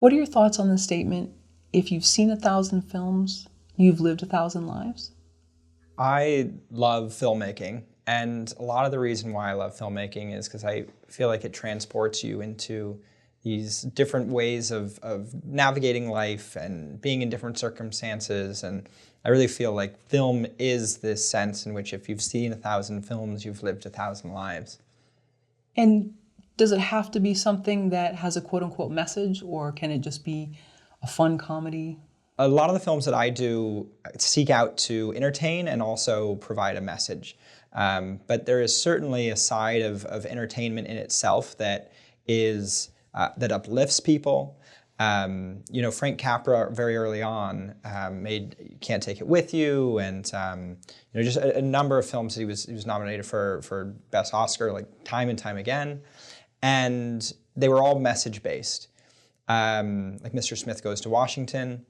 What are your thoughts on the statement, if you've seen 1,000 films, you've lived 1,000 lives? I love filmmaking, and a lot of the reason why I love filmmaking is because I feel like it transports you into these different ways of navigating life and being in different circumstances. And I really feel like film is this sense in which if you've seen 1,000 films, you've lived 1,000 lives. And does it have to be something that has a quote-unquote message, or can it just be a fun comedy? A lot of the films that I do seek out to entertain and also provide a message. But there is certainly a side of entertainment in itself that is that uplifts people. Frank Capra very early on made "You Can't Take It With You," and just a number of films that he was nominated for Best Oscar like time and time again, and they were all message based. Like Mr. Smith Goes to Washington.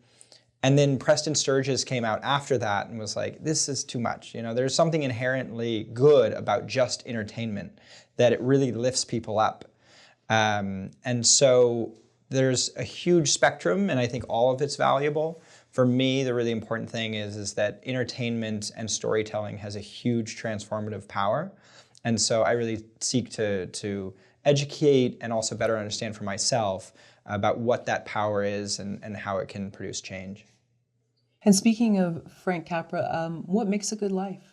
And then Preston Sturges came out after that and was like, this is too much. There's something inherently good about just entertainment, that it really lifts people up. And so there's a huge spectrum, and I think all of it's valuable. For me, the really important thing is that entertainment and storytelling has a huge transformative power. And so I really seek to educate and also better understand for myself about what that power is and how it can produce change. And speaking of Frank Capra, what makes a good life?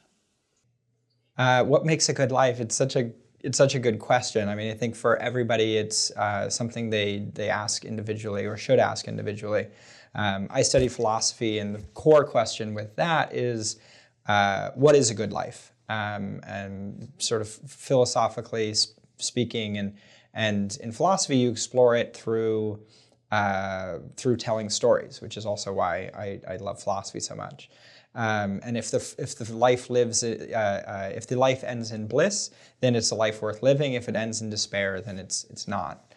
What makes a good life? It's such a good question. I mean, I think for everybody, it's something they ask individually or should ask individually. I study philosophy, and the core question with that is, what is a good life? And sort of philosophically speaking, and in philosophy, you explore it through telling stories, which is also why I love philosophy so much. And if the life ends in bliss, then it's a life worth living. If it ends in despair, then it's not.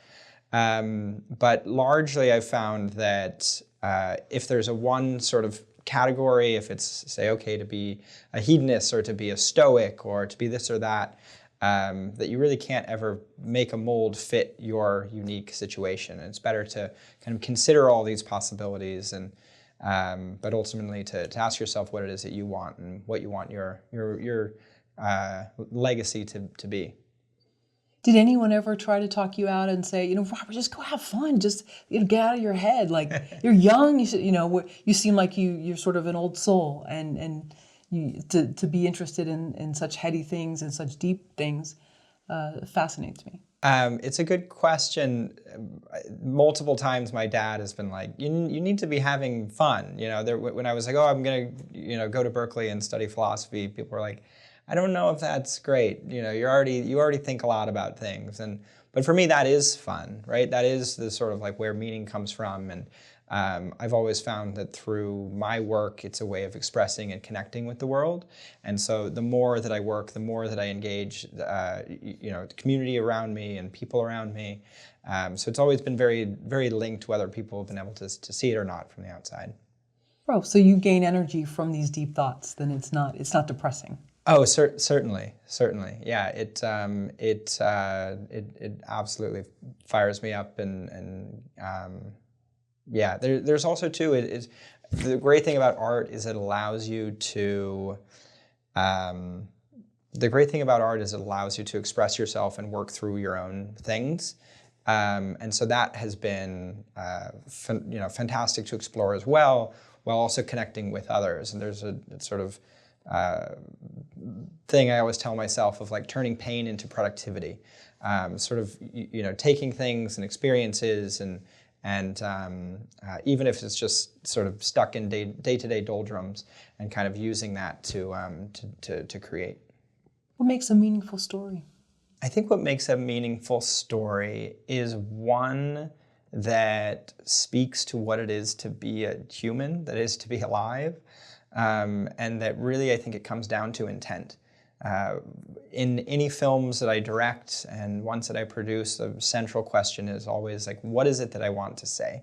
But largely, I've found that if there's a one sort of category, if it's, say, okay to be a hedonist or to be a stoic or to be this or that, that you really can't ever make a mold fit your unique situation. And it's better to kind of consider all these possibilities, and but ultimately to ask yourself what it is that you want and what you want your legacy to be. Did anyone ever try to talk you out and say, Robert, just go have fun, just get out of your head, like you're young, you should, you seem like you're sort of an old soul, and to be interested in such heady things and such deep things fascinates me. It's a good question. Multiple times my dad has been like, you need to be having fun. When I was like, oh, I'm going to go to Berkeley and study philosophy, people were like, I don't know if that's great. You already think a lot about things. But for me, that is fun, right? That is the sort of like where meaning comes from. And I've always found that through my work, it's a way of expressing and connecting with the world. And so the more that I work, the more that I engage, the community around me and people around me. So it's always been very, very linked, whether people have been able to see it or not from the outside. Oh, so you gain energy from these deep thoughts, then it's not depressing. Oh, certainly. Yeah, it absolutely fires me up, and yeah. There's also too. The great thing about art is it allows you to. The great thing about art is it allows you to express yourself and work through your own things, and so that has been fantastic to explore as well, while also connecting with others. And there's a sort of thing I always tell myself of like turning pain into productivity, sort of taking things and experiences and even if it's just sort of stuck in day-to-day doldrums, and kind of using that to create. What makes a meaningful story? I think what makes a meaningful story is one that speaks to what it is to be a human, that is to be alive. And that really, I think it comes down to intent. In any films that I direct and ones that I produce, the central question is always like, what is it that I want to say?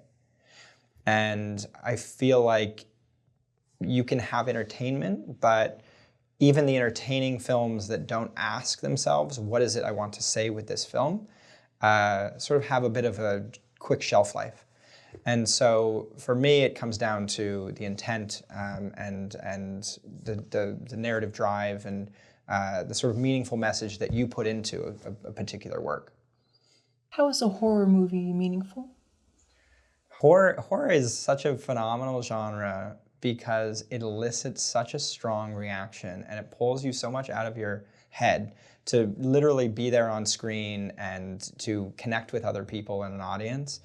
And I feel like you can have entertainment, but even the entertaining films that don't ask themselves, what is it I want to say with this film, sort of have a bit of a quick shelf life. And so for me, it comes down to the intent and the narrative drive and the sort of meaningful message that you put into a particular work. How is a horror movie meaningful? Horror is such a phenomenal genre because it elicits such a strong reaction and it pulls you so much out of your head to literally be there on screen and to connect with other people in an audience.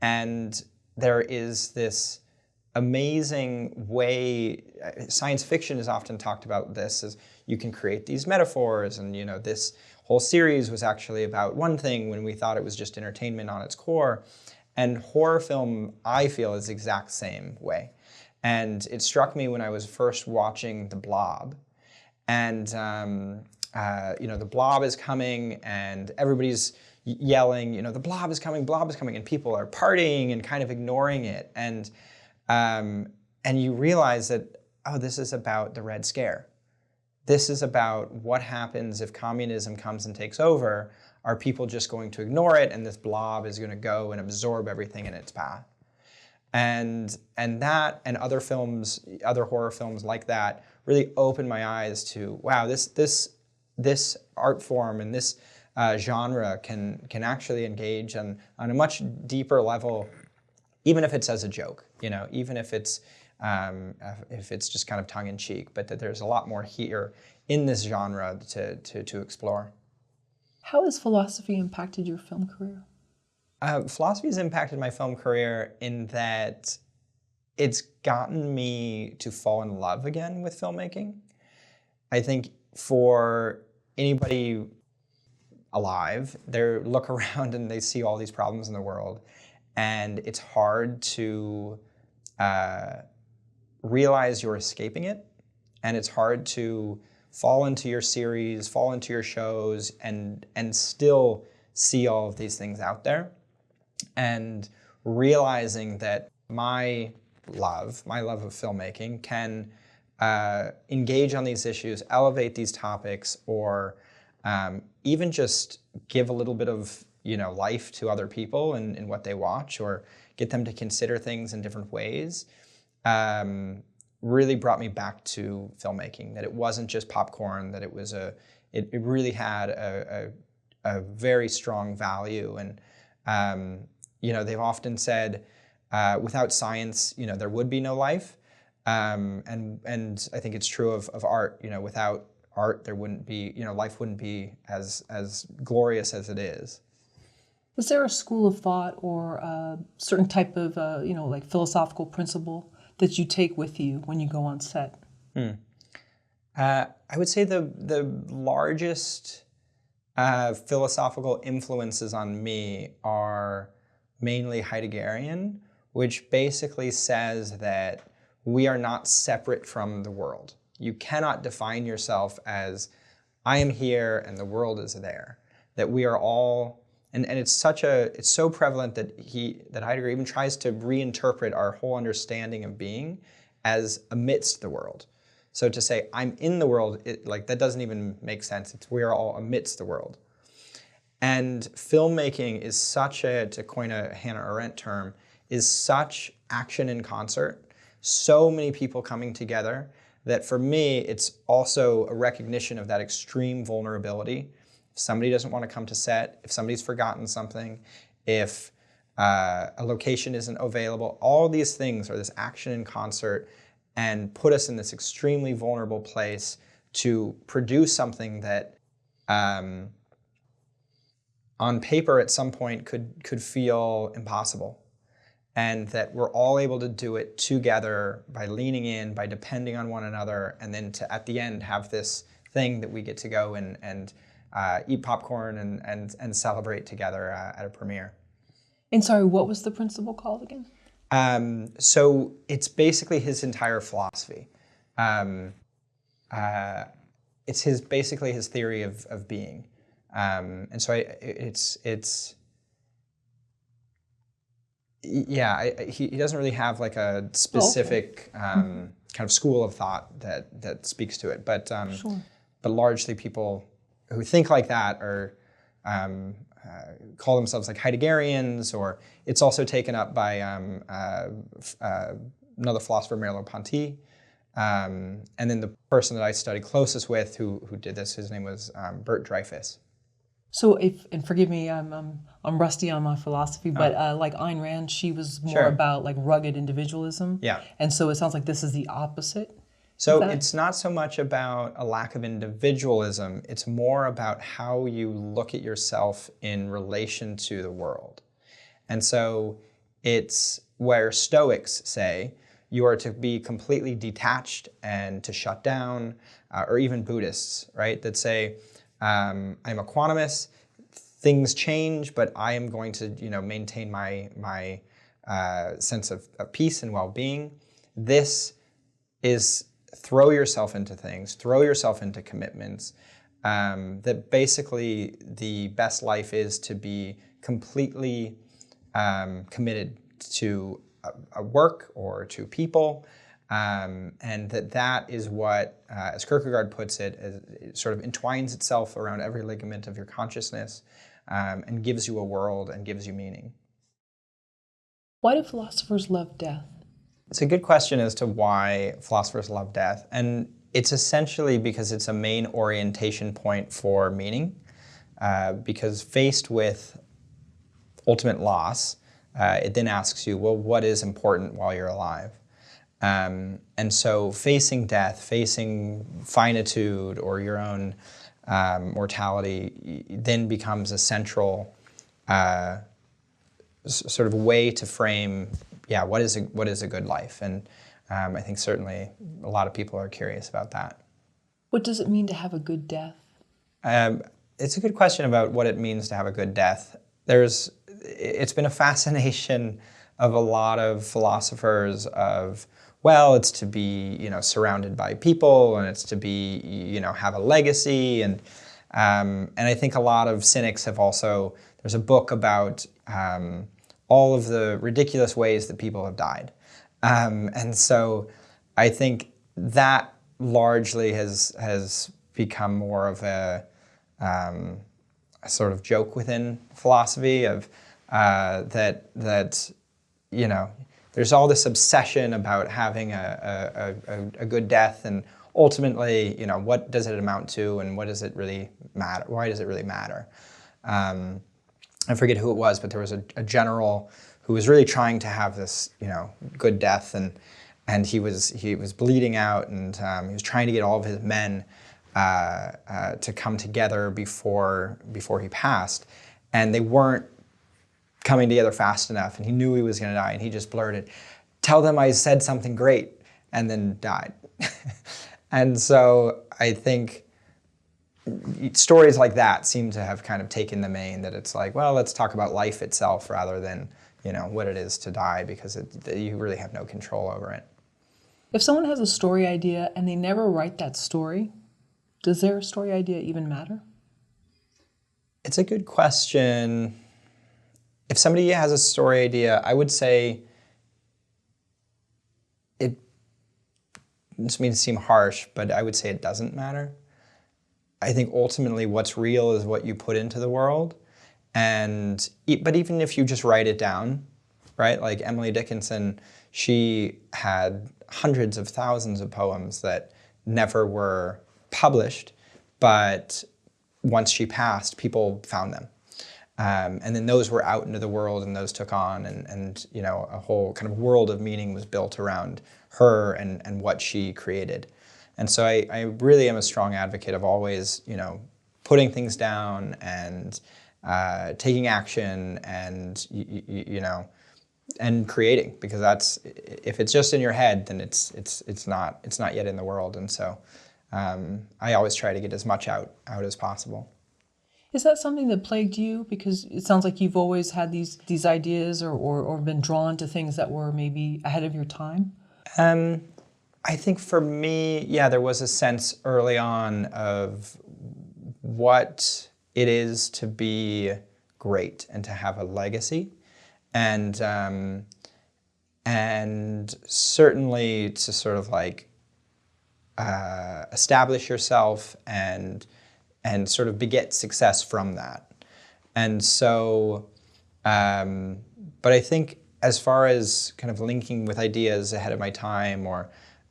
And there is this amazing way, science fiction is often talked about this, as you can create these metaphors, and you know, this whole series was actually about one thing when we thought it was just entertainment on its core. And horror film, I feel, is the exact same way. And it struck me when I was first watching The Blob. And you know, The Blob is coming and everybody's yelling, you know, the blob is coming, and people are partying and kind of ignoring it. And you realize that, oh, this is about the Red Scare. This is about what happens if communism comes and takes over. Are people just going to ignore it, and this blob is going to go and absorb everything in its path? And that and other films, other horror films like that, really opened my eyes to, wow, this art form and this genre can actually engage on a much deeper level, even if it's as a joke, you know, even if it's just kind of tongue in cheek, but that there's a lot more here in this genre to explore. How has philosophy impacted your film career? Philosophy has impacted my film career in that it's gotten me to fall in love again with filmmaking. I think for anybody alive, they look around and they see all these problems in the world, and it's hard to realize you're escaping it, and it's hard to fall into your series, fall into your shows, and still see all of these things out there. And realizing that my love of filmmaking can engage on these issues, elevate these topics, or even just give a little bit of, you know, life to other people in what they watch, or get them to consider things in different ways, really brought me back to filmmaking. That it wasn't just popcorn, that it was it really had a very strong value. And you know, they've often said, without science, you know, there would be no life. And I think it's true of art. You know, without art, there wouldn't be, you know, life wouldn't be as glorious as it is. Was there a school of thought or a certain type of, you know, like philosophical principle that you take with you when you go on set? I would say the largest philosophical influences on me are mainly Heideggerian, which basically says that we are not separate from the world. You cannot define yourself as, I am here and the world is there. That we are all, and it's so prevalent that Heidegger even tries to reinterpret our whole understanding of being as amidst the world. So to say, I'm in the world, like that doesn't even make sense. We are all amidst the world. And filmmaking is such to coin a Hannah Arendt term, is such action in concert, so many people coming together, that for me, it's also a recognition of that extreme vulnerability. If somebody doesn't want to come to set, if somebody's forgotten something, if a location isn't available, all these things are this action in concert and put us in this extremely vulnerable place to produce something that on paper at some point could feel impossible. And that we're all able to do it together by leaning in, by depending on one another, and then to, at the end, have this thing that we get to go and eat popcorn and celebrate together at a premiere. And sorry, what was the principle called again? So it's basically his entire philosophy. It's basically his theory of being. And so he doesn't really have like a specific kind of school of thought that speaks to it, but sure. But largely people who think like that are call themselves like Heideggerians, or it's also taken up by another philosopher, Merleau-Ponty. And then the person that I studied closest with who did this, his name was Bert Dreyfus. So and forgive me, I'm rusty on my philosophy, but like Ayn Rand, she was more Sure. about like rugged individualism. Yeah. And so it sounds like this is the opposite. So it's not so much about a lack of individualism, it's more about how you look at yourself in relation to the world. And so it's where Stoics say you are to be completely detached and to shut down, or even Buddhists, right, that say, I'm equanimous, things change, but I am going to, maintain my sense of peace and well-being. This is throw yourself into things, throw yourself into commitments, that basically the best life is to be completely committed to a work or to people, and that is what, as Kierkegaard puts it, it sort of entwines itself around every ligament of your consciousness, and gives you a world and gives you meaning. Why do philosophers love death? It's a good question as to why philosophers love death, and it's essentially because it's a main orientation point for meaning, because faced with ultimate loss, it then asks you, well, what is important while you're alive? And so facing death, facing finitude or your own mortality then becomes a central sort of way to frame, what is a good life? And I think certainly a lot of people are curious about that. What does it mean to have a good death? It's a good question about what it means to have a good death. It's been a fascination of a lot of philosophers of, well, it's to be, surrounded by people, and it's to be, have a legacy, and I think a lot of cynics have also. There's a book about all of the ridiculous ways that people have died, and so I think that largely has become more of a sort of joke within philosophy of that there's all this obsession about having a good death, and ultimately, what does it amount to, and what does it really matter? Why does it really matter? I forget who it was, but there was a general who was really trying to have this, good death, and he was bleeding out, and he was trying to get all of his men to come together before he passed, and they weren't coming together fast enough, and he knew he was going to die, and he just blurted, "Tell them I said something great," and then died. And so I think stories like that seem to have kind of taken the main, that it's like, well, let's talk about life itself rather than, what it is to die, because you really have no control over it. If someone has a story idea and they never write that story, does their story idea even matter? It's a good question. If somebody has a story idea, I would say it doesn't mean to seem harsh, but I would say it doesn't matter. I think ultimately what's real is what you put into the world. But even if you just write it down, right? Like Emily Dickinson, she had hundreds of thousands of poems that never were published, but once she passed, people found them. And then those were out into the world, and those took on, and a whole kind of world of meaning was built around her and what she created. And so I really am a strong advocate of always, putting things down and taking action and, and creating, because if it's just in your head, then it's not yet in the world. And so I always try to get as much out as possible. Is that something that plagued you? Because it sounds like you've always had these ideas or been drawn to things that were maybe ahead of your time? I think for me, there was a sense early on of what it is to be great and to have a legacy, and certainly to sort of like establish yourself and sort of beget success from that. And so, but I think as far as kind of linking with ideas ahead of my time, or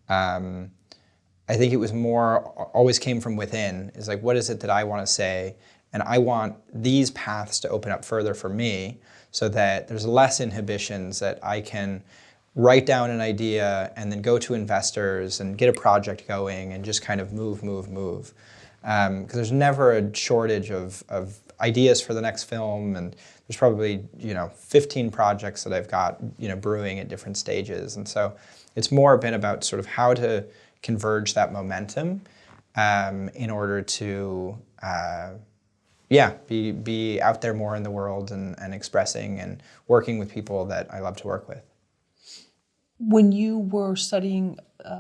I think it was more, always came from within, is like, what is it that I want to say? And I want these paths to open up further for me so that there's less inhibitions, that I can write down an idea and then go to investors and get a project going and just kind of move. Because there's never a shortage of ideas for the next film, and there's probably 15 projects that I've got brewing at different stages. And so it's more been about sort of how to converge that momentum in order to be out there more in the world and expressing and working with people that I love to work with. When you were studying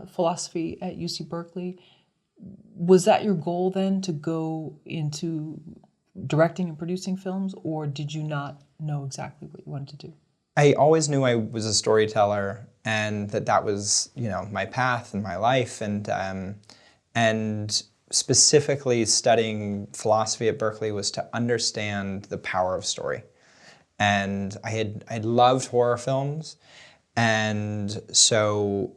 philosophy at UC Berkeley, was that your goal then, to go into directing and producing films, or did you not know exactly what you wanted to do? I always knew I was a storyteller, and that was my path and my life, and specifically studying philosophy at Berkeley was to understand the power of story. And I loved horror films, and so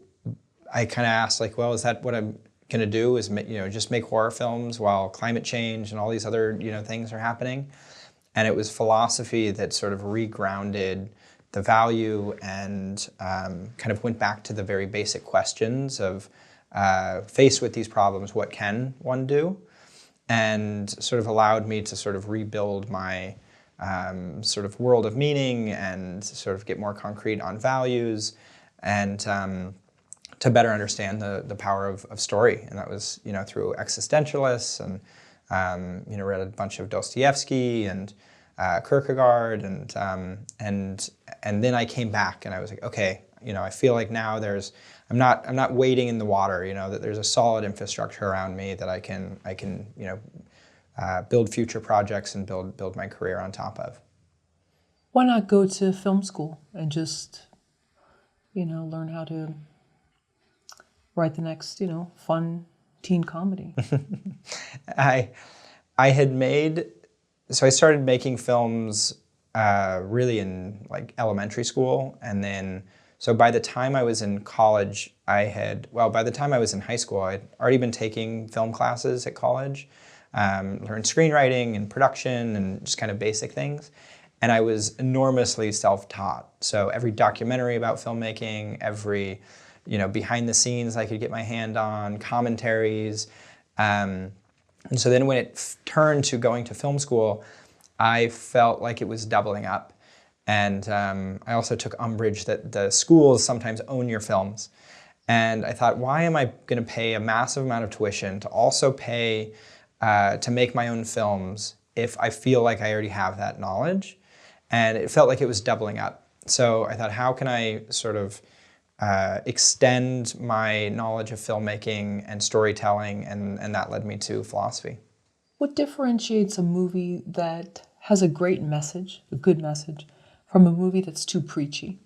I kind of asked, like, well, is that what I'm going to do? Is just make horror films while climate change and all these other things are happening? And it was philosophy that sort of regrounded the value and kind of went back to the very basic questions of faced with these problems, what can one do? And sort of allowed me to sort of rebuild my sort of world of meaning and sort of get more concrete on values, and to better understand the power of story. And that was through existentialists, and read a bunch of Dostoevsky and Kierkegaard, and then I came back and I was like, okay, I feel like now I'm not wading in the water, that there's a solid infrastructure around me that I can build future projects and build my career on top of. Why not go to film school and just learn how to write the next fun teen comedy? So I started making films really in like elementary school, and then so by the time I was in college, by the time I was in high school, I'd already been taking film classes at college, learned screenwriting and production and just kind of basic things. And I was enormously self-taught. So every documentary about filmmaking, every behind the scenes I could get my hand on, commentaries. And so then when it turned to going to film school, I felt like it was doubling up. And I also took umbrage that the schools sometimes own your films. And I thought, why am I going to pay a massive amount of tuition to also pay to make my own films if I feel like I already have that knowledge? And it felt like it was doubling up. So I thought, how can I sort of extend my knowledge of filmmaking and storytelling, and that led me to philosophy. What differentiates a movie that has a great message, a good message, from a movie that's too preachy?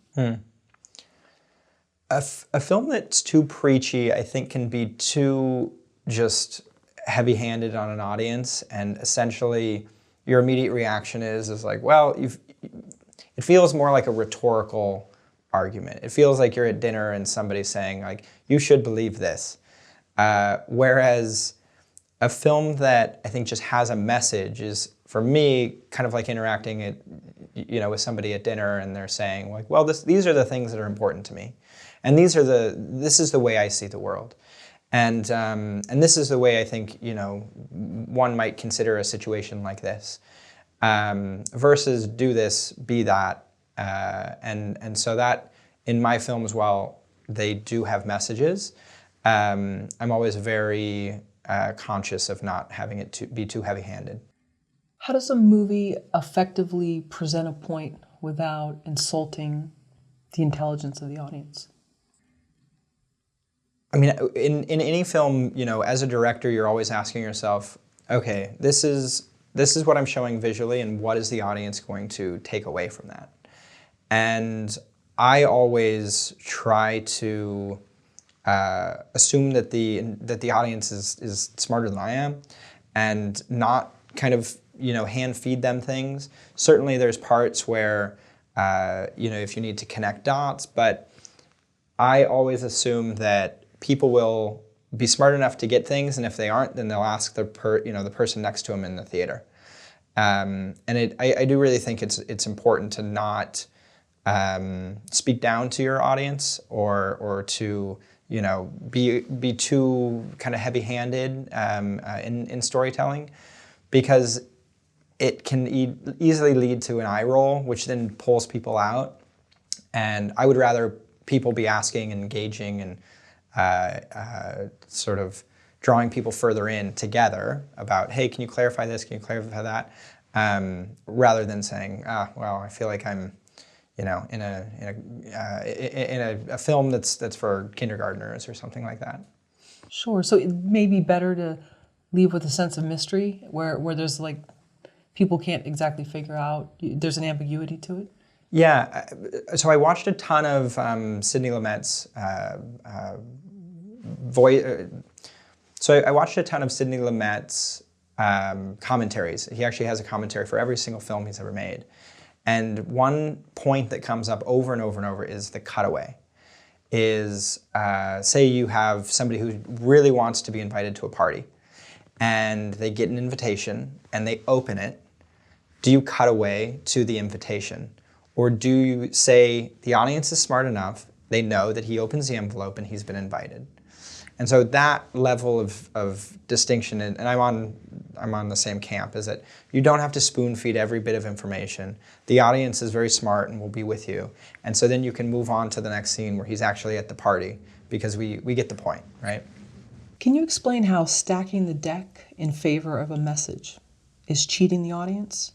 A film that's too preachy, I think, can be too just heavy-handed on an audience, and essentially your immediate reaction is like, well, it feels more like a rhetorical argument. It feels like you're at dinner and somebody's saying, like, you should believe this. Whereas a film that I think just has a message is, for me, kind of like interacting with somebody at dinner, and they're saying, like, well, these are the things that are important to me, and this is the way I see the world, and this is the way I think one might consider a situation like this, versus do this, be that, and so that in my films, while they do have messages, I'm always very conscious of not having it to be too heavy-handed. How does a movie effectively present a point without insulting the intelligence of the audience? I mean, in any film, as a director, you're always asking yourself, okay, this is what I'm showing visually, and what is the audience going to take away from that? And I always try to assume that the audience is smarter than I am, and not kind of hand feed them things. Certainly there's parts where, if you need to connect dots, but I always assume that people will be smart enough to get things, and if they aren't, then they'll ask the person next to them in the theater. I do really think it's important to not speak down to your audience or to be too kind of heavy-handed in storytelling, because it can easily lead to an eye roll, which then pulls people out. And I would rather people be asking and engaging and sort of drawing people further in together about, hey, can you clarify this? Can you clarify that? Rather than saying, well, I feel like I'm, in a film that's for kindergartners or something like that. Sure. So it may be better to leave with a sense of mystery, where there's like people can't exactly figure out. There's an ambiguity to it. Yeah. So I watched a ton of Sidney Lumet's voice. So I watched a ton of Sidney Lumet's commentaries. He actually has a commentary for every single film he's ever made. And one point that comes up over and over and over is the cutaway. Is say you have somebody who really wants to be invited to a party, and they get an invitation and they open it. Do you cut away to the invitation? Or do you say the audience is smart enough, they know that he opens the envelope and he's been invited? And so that level of distinction, and I'm on the same camp, is that you don't have to spoon feed every bit of information. The audience is very smart and will be with you. And so then you can move on to the next scene where he's actually at the party, because we get the point, right? Can you explain how stacking the deck in favor of a message is cheating the audience?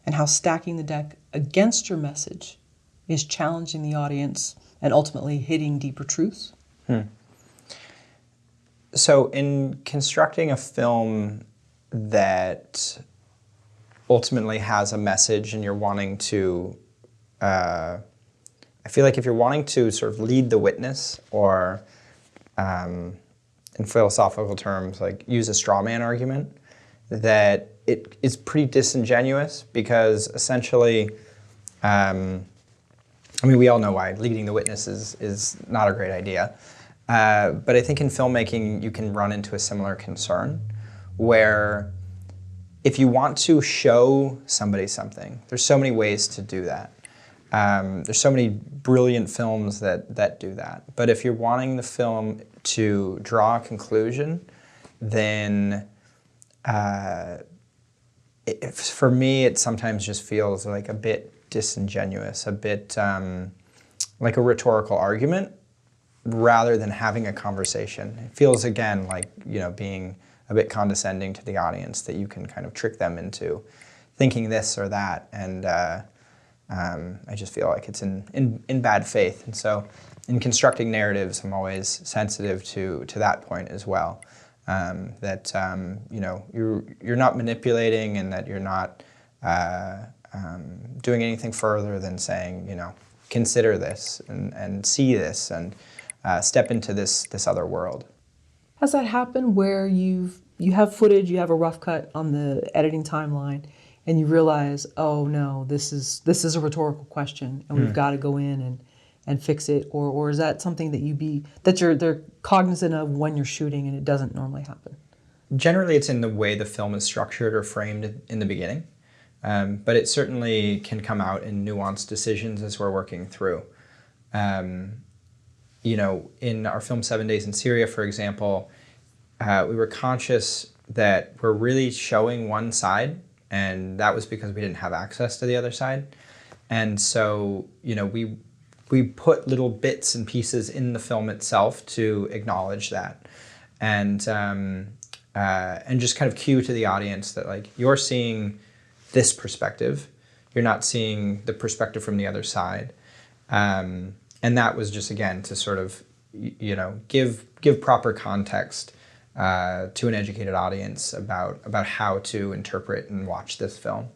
And how stacking the deck against your message is challenging the audience and ultimately hitting deeper truths? So in constructing a film that ultimately has a message, and you're wanting to, I feel like if you're wanting to sort of lead the witness, or in philosophical terms, like use a straw man argument, that it is pretty disingenuous, because essentially, we all know why leading the witness is not a great idea. But I think in filmmaking, you can run into a similar concern, where if you want to show somebody something, there's so many ways to do that. There's so many brilliant films that do that. But if you're wanting the film to draw a conclusion, then for me, it sometimes just feels like a bit disingenuous, a bit like a rhetorical argument, rather than having a conversation. It feels, again, like being a bit condescending to the audience, that you can kind of trick them into thinking this or that, and I just feel like it's in bad faith. And so in constructing narratives, I'm always sensitive to that point as well. That you're not manipulating, and that you're not doing anything further than saying, consider this and see this and step into this other world. Has that happened where you have footage, you have a rough cut on the editing timeline, and you realize, oh no, this is a rhetorical question, and we've got to go in and fix it, or is that something that they're cognizant of when you're shooting, and it doesn't normally happen? Generally, it's in the way the film is structured or framed in the beginning, but it certainly can come out in nuanced decisions as we're working through. In our film 7 Days in Syria, for example, we were conscious that we're really showing one side, and that was because we didn't have access to the other side. And so, we put little bits and pieces in the film itself to acknowledge that, and just kind of cue to the audience that, like, you're seeing this perspective, you're not seeing the perspective from the other side. And that was just, again, to sort of, give proper context to an educated audience about how to interpret and watch this film.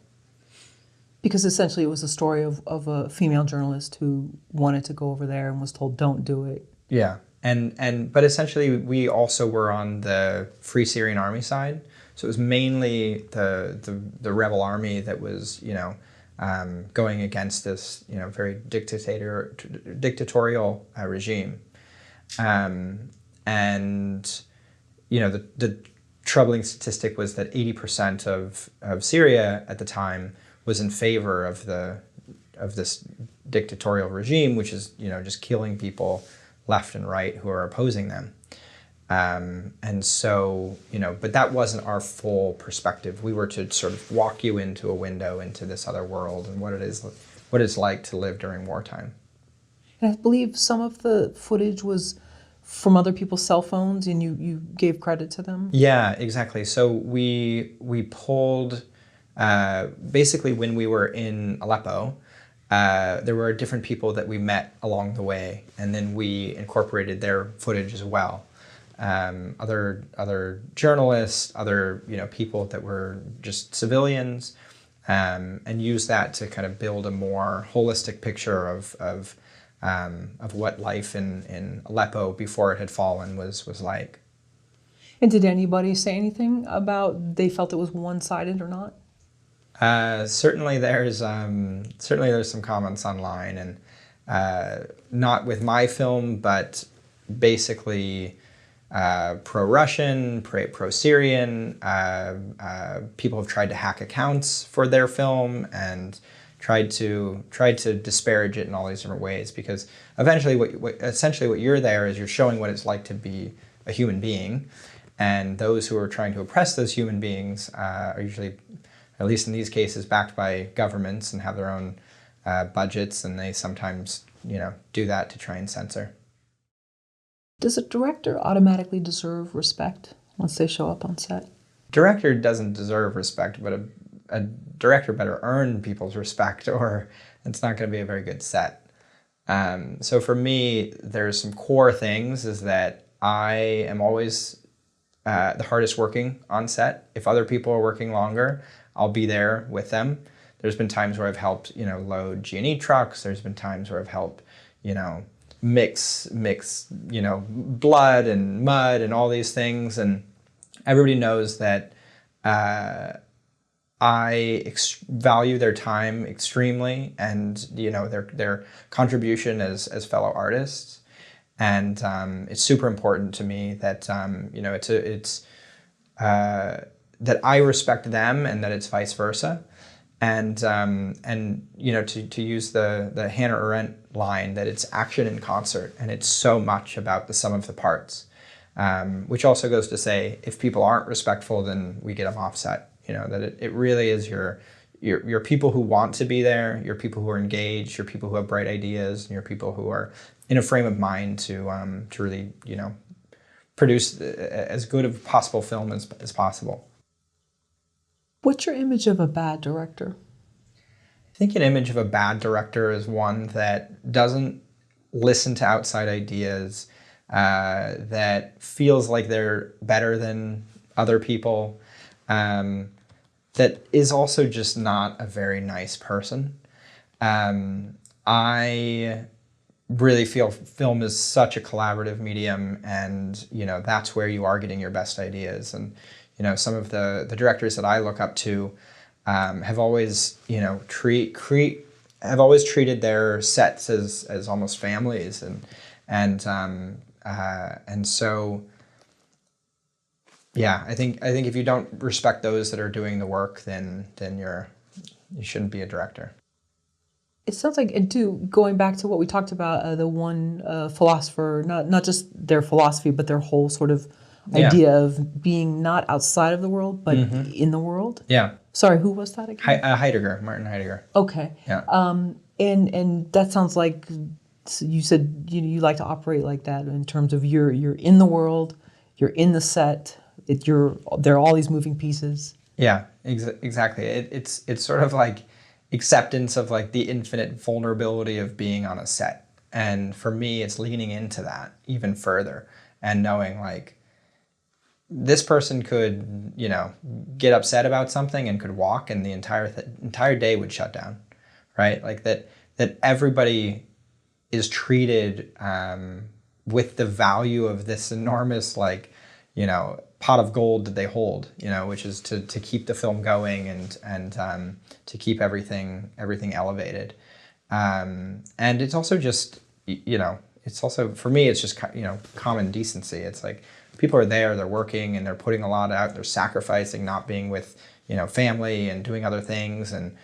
Because essentially it was a story of a female journalist who wanted to go over there and was told, don't do it. Yeah, but essentially we also were on the Free Syrian Army side, So it was mainly the rebel army that was, going against this, very dictatorial regime. And, the troubling statistic was that 80% of Syria at the time was in favor of this dictatorial regime, which is, just killing people left and right who are opposing them. And so, but that wasn't our full perspective. We were to sort of walk you into a window into this other world and what it's like to live during wartime. And I believe some of the footage was from other people's cell phones, and you gave credit to them? Yeah, exactly. So we pulled, basically when we were in Aleppo, there were different people that we met along the way, and then we incorporated their footage as well. Other journalists, other people that were just civilians, and used that to kind of build a more holistic picture of what life in Aleppo before it had fallen was like. And did anybody say anything about they felt it was one-sided or not? Certainly there's some comments online, and not with my film, but basically pro-Russian, pro-Syrian. People have tried to hack accounts for their film and tried to disparage it in all these different ways, because eventually essentially what you're there is you're showing what it's like to be a human being, and those who are trying to oppress those human beings are usually, at least in these cases, backed by governments and have their own budgets, and they sometimes do that to try and censor. Does a director automatically deserve respect once they show up on set? Director doesn't deserve respect, but a director better earn people's respect, or it's not going to be a very good set. So for me, there's some core things, is that I am always the hardest working on set. If other people are working longer, I'll be there with them. There's been times where I've helped, load G&E trucks. There's been times where I've helped, mix, blood and mud and all these things. And everybody knows that I value their time extremely, and their contribution as fellow artists, and it's super important to me that that I respect them and that it's vice versa, and to use the Hannah Arendt line that it's action in concert, and it's so much about the sum of the parts, which also goes to say if people aren't respectful, then we get them offset. That it really is your people who want to be there, your people who are engaged, your people who have bright ideas, and your people who are in a frame of mind to really produce as good of a possible film as possible. What's your image of a bad director? I think an image of a bad director is one that doesn't listen to outside ideas, that feels like they're better than other people, that is also just not a very nice person. I really feel film is such a collaborative medium, and that's where you are getting your best ideas. And some of the directors that I look up to have always have always treated their sets as almost families, and so. Yeah, I think if you don't respect those that are doing the work, then you shouldn't be a director. It sounds like, and too, going back to what we talked about, the one philosopher, not just their philosophy, but their whole sort of idea of being not outside of the world, but in the world. Yeah. Sorry, who was that again? Martin Heidegger. Okay. Yeah. And that sounds like you said you like to operate like that in terms of you're in the world, you're in the set. There are all these moving pieces. Yeah, exactly. It's sort of like acceptance of like the infinite vulnerability of being on a set. And for me, it's leaning into that even further and knowing like this person could, get upset about something and could walk, and the entire day would shut down, right? Like that everybody is treated with the value of this enormous pot of gold did they hold, which is to keep the film going and to keep everything elevated. And it's also just, it's also, for me, it's just, common decency. It's like people are there, they're working and they're putting a lot out, they're sacrificing not being with, family and doing other things. And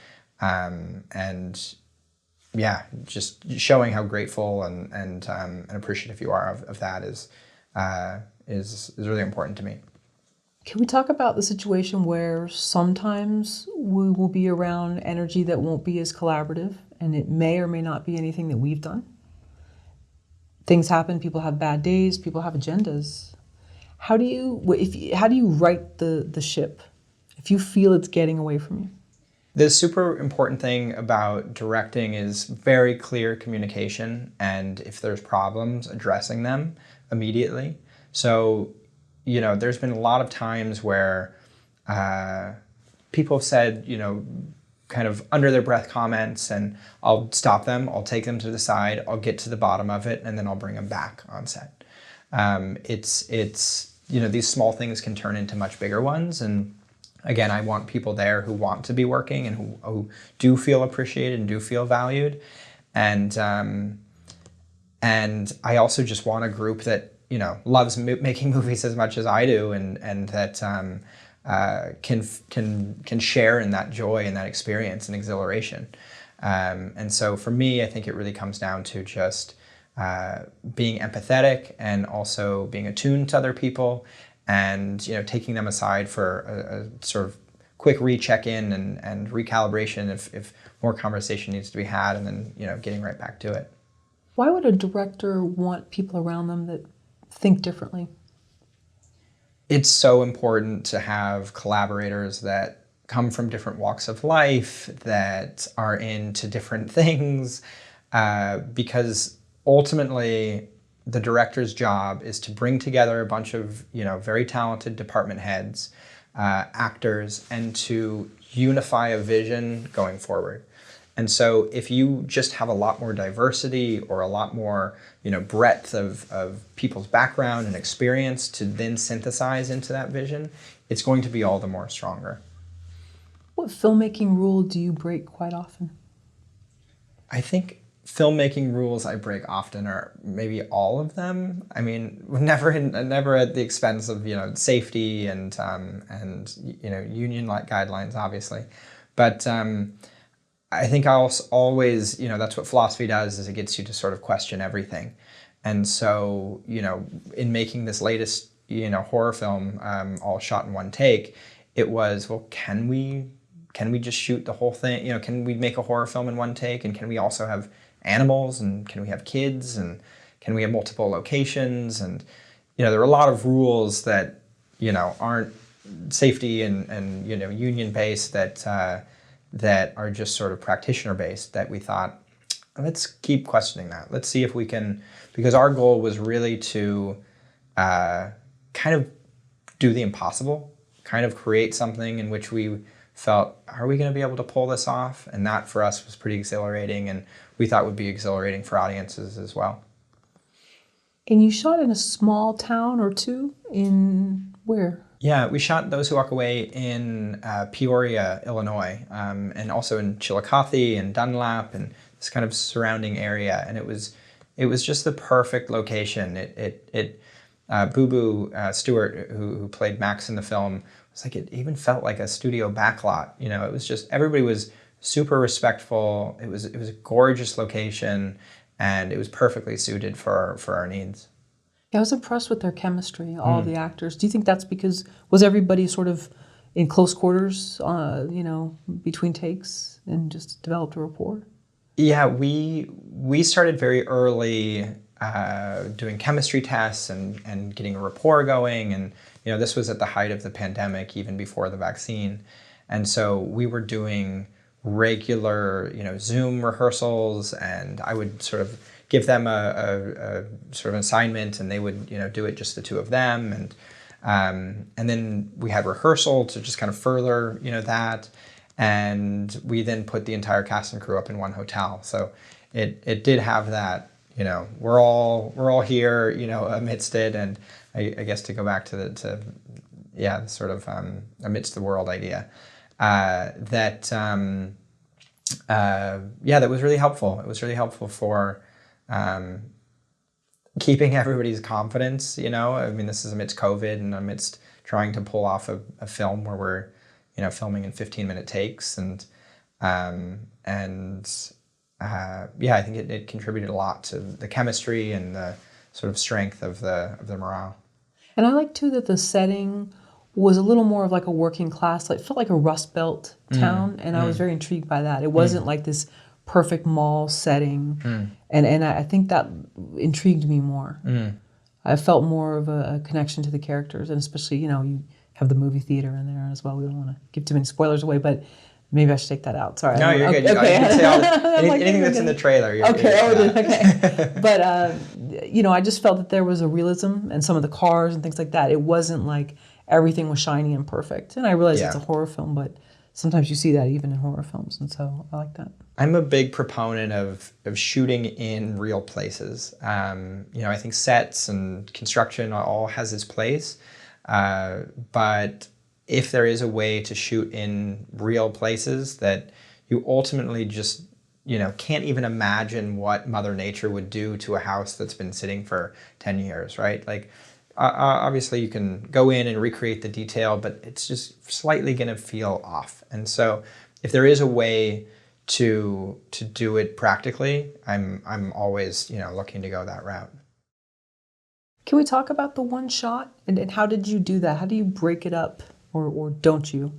yeah, just showing how grateful and appreciative you are of that is really important to me. Can we talk about the situation where sometimes we will be around energy that won't be as collaborative, and it may or may not be anything that we've done? Things happen, people have bad days, people have agendas. How do you right the ship if you feel it's getting away from you? The super important thing about directing is very clear communication, and if there's problems, addressing them immediately. So, there's been a lot of times where people have said, kind of under their breath comments, and I'll stop them, I'll take them to the side, I'll get to the bottom of it, and then I'll bring them back on set. It's these small things can turn into much bigger ones, and again, I want people there who want to be working and who do feel appreciated and do feel valued, and I also just want a group that loves making movies as much as I do, and that can share in that joy and that experience and exhilaration. And so for me, I think it really comes down to just being empathetic and also being attuned to other people, and taking them aside for a sort of quick recheck-in and recalibration if more conversation needs to be had, and then getting right back to it. Why would a director want people around them that think differently? It's so important to have collaborators that come from different walks of life, that are into different things, because ultimately the director's job is to bring together a bunch of very talented department heads, actors, and to unify a vision going forward. And so if you just have a lot more diversity or a lot more breadth of people's background and experience to then synthesize into that vision, it's going to be all the more stronger. What filmmaking rule do you break quite often? I think filmmaking rules I break often are maybe all of them. I mean, never at the expense of safety and union guidelines, obviously, but I think I'll always that's what philosophy does, is it gets you to sort of question everything. And so in making this latest horror film, all shot in one take, it was, well, can we just shoot the whole thing? Can we make a horror film in one take, and can we also have animals, and can we have kids, and can we have multiple locations? And there are a lot of rules that aren't safety and union based, that are just sort of practitioner based, that we thought, let's keep questioning that. Let's see if we can, because our goal was really to kind of do the impossible, kind of create something in which we felt, are we going to be able to pull this off? And that for us was pretty exhilarating, and we thought would be exhilarating for audiences as well. And you shot in a small town or two in where? Yeah, we shot Those Who Walk Away in Peoria, Illinois, and also in Chillicothe and Dunlap and this kind of surrounding area. And it was just the perfect location. BooBoo Stewart, who played Max in the film, was like, it even felt like a studio backlot. It was just, everybody was super respectful. It was a gorgeous location, and it was perfectly suited for our needs. Yeah, I was impressed with their chemistry, all the actors. Do you think that's because, was everybody sort of in close quarters, between takes, and just developed a rapport? Yeah, we started very early doing chemistry tests and getting a rapport going. And, this was at the height of the pandemic, even before the vaccine. And so we were doing regular, Zoom rehearsals, and I would sort of give them a sort of assignment, and they would do it just the two of them, and then we had rehearsal to just kind of further that, and we then put the entire cast and crew up in one hotel. So it did have that, we're all here amidst it, and I guess to go back to the sort of amidst the world idea. That was really helpful. It was really helpful for keeping everybody's confidence. I mean, this is amidst COVID and amidst trying to pull off a film where we're, filming in 15-minute takes, and I think it contributed a lot to the chemistry and the sort of strength of the morale. And I like too that the setting was a little more of like a working class, like felt like a Rust Belt town, and I was very intrigued by that. It wasn't like this perfect mall setting, and I think that intrigued me more. I felt more of a connection to the characters, and especially, you have the movie theater in there as well. We don't want to give too many spoilers away, but maybe I should take that out. Sorry. No, you're good. Okay. You can say anything that's in the trailer. Okay. But, I just felt that there was a realism and some of the cars and things like that. It wasn't like everything was shiny and perfect. And I realize it's a horror film, but sometimes you see that even in horror films. And so I like that. I'm a big proponent of shooting in real places. I think sets and construction all has its place. But if there is a way to shoot in real places that you ultimately just, can't even imagine what Mother Nature would do to a house that's been sitting for 10 years, right? Like, obviously you can go in and recreate the detail, but it's just slightly going to feel off. And so if there is a way to do it practically, I'm always, looking to go that route. Can we talk about the one shot? And how did you do that? How do you break it up? Or don't you?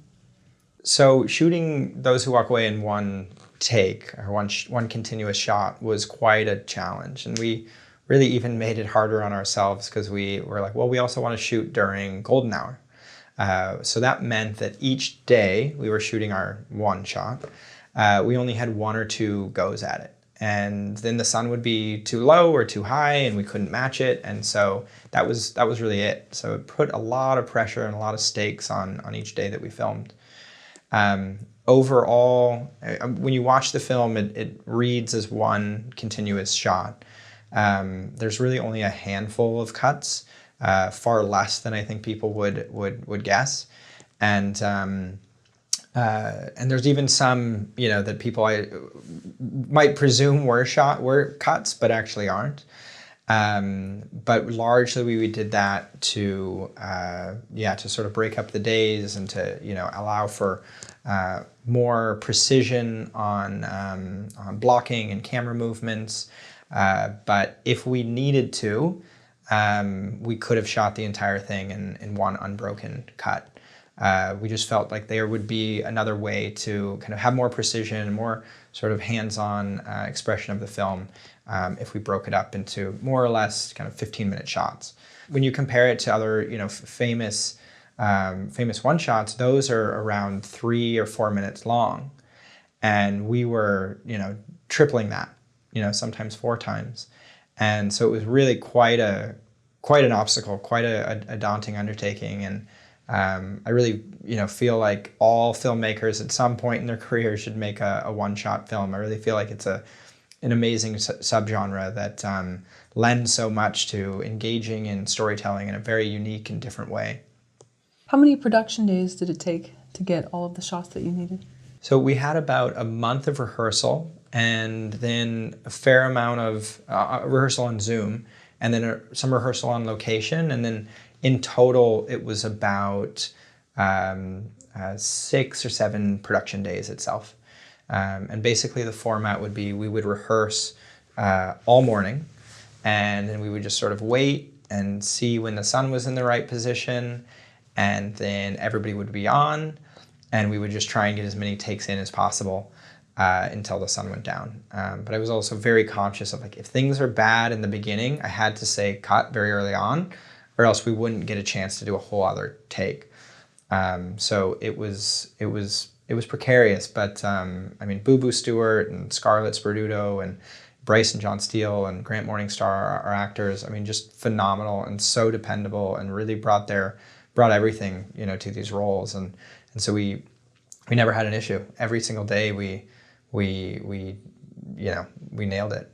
So shooting Those Who Walk Away in one take, or one continuous shot, was quite a challenge. And we really even made it harder on ourselves because we were like, well, we also want to shoot during golden hour. So that meant that each day we were shooting our one shot. We only had one or two goes at it. And then the sun would be too low or too high and we couldn't match it. And so that was really it. So it put a lot of pressure and a lot of stakes on each day that we filmed. Overall, when you watch the film, it reads as one continuous shot. There's really only a handful of cuts, far less than I think people would guess. And there's even some, that people might presume were cuts, but actually aren't. But largely we did that to sort of break up the days and to, allow for more precision on blocking and camera movements. But if we needed to, we could have shot the entire thing in one unbroken cut. We just felt like there would be another way to kind of have more precision, more sort of hands-on expression of the film if we broke it up into more or less kind of 15-minute shots. When you compare it to other, famous one-shots, those are around 3 or 4 minutes long. And we were, tripling that, sometimes 4 times. And so it was really quite an obstacle, quite a daunting undertaking. And I really, feel like all filmmakers at some point in their career should make a one-shot film. I really feel like it's an amazing subgenre that lends so much to engaging in storytelling in a very unique and different way. How many production days did it take to get all of the shots that you needed? So we had about a month of rehearsal, and then a fair amount of rehearsal on Zoom, and then some rehearsal on location, and then in total it was about 6 or 7 production days itself. And basically the format would be we would rehearse all morning, and then we would just sort of wait and see when the sun was in the right position, and then everybody would be on, and we would just try and get as many takes in as possible until the sun went down. But I was also very conscious of, like, if things are bad in the beginning, I had to say cut very early on, or else we wouldn't get a chance to do a whole other take. So it was precarious, but BooBoo Stewart and Scarlett Sperduto and Bryce and John Steele and Grant Morningstar are actors. Just phenomenal and so dependable, and really brought everything, to these roles. And so we never had an issue. Every single day we nailed it.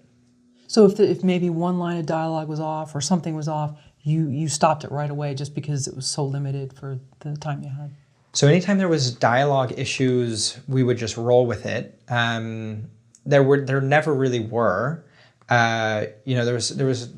So if maybe one line of dialogue was off or something was off, you stopped it right away just because it was so limited for the time you had? So anytime there was dialogue issues, we would just roll with it. There never really were. There was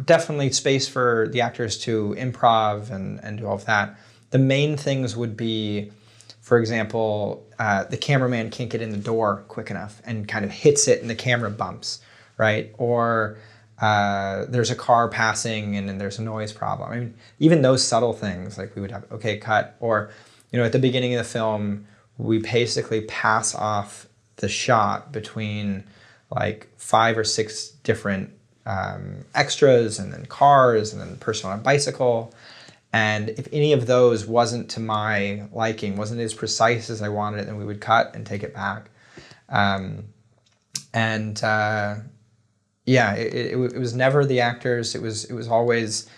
definitely space for the actors to improv and do all of that. The main things would be, for example, the cameraman can't get in the door quick enough and kind of hits it and the camera bumps, right? Or there's a car passing and then there's a noise problem. I mean, even those subtle things, like we would have, okay, cut. Or, at the beginning of the film, we basically pass off the shot between like 5 or 6 different extras and then cars and then the person on a bicycle. And if any of those wasn't to my liking, wasn't as precise as I wanted it, then we would cut and take it back. It was never the actors. It was always,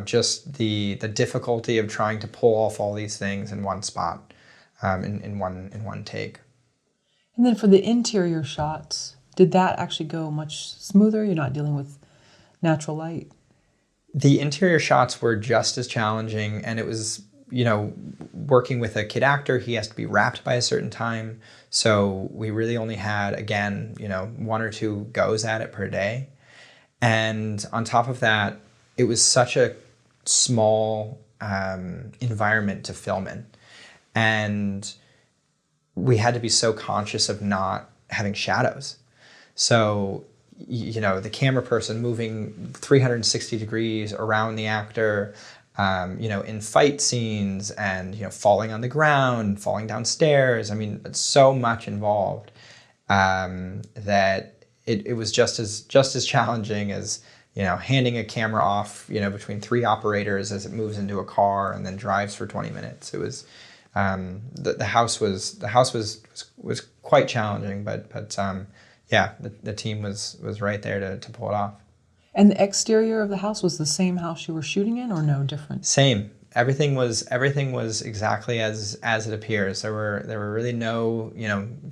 just the difficulty of trying to pull off all these things in one spot, in one take. And then for the interior shots, did that actually go much smoother? You're not dealing with natural light. The interior shots were just as challenging, and it was, working with a kid actor, he has to be wrapped by a certain time. So we really only had, again, 1 or 2 goes at it per day. And on top of that, it was such a small environment to film in. And we had to be so conscious of not having shadows. So, the camera person moving 360 degrees around the actor, in fight scenes and, falling on the ground, falling downstairs. I mean, it's so much involved that it was just as challenging as, handing a camera off, between 3 operators as it moves into a car and then drives for 20 minutes. It was, the house was quite challenging, but the team was right there to pull it off. And the exterior of the house was the same house you were shooting in, or no different? Same. Everything was exactly as it appears. There were really no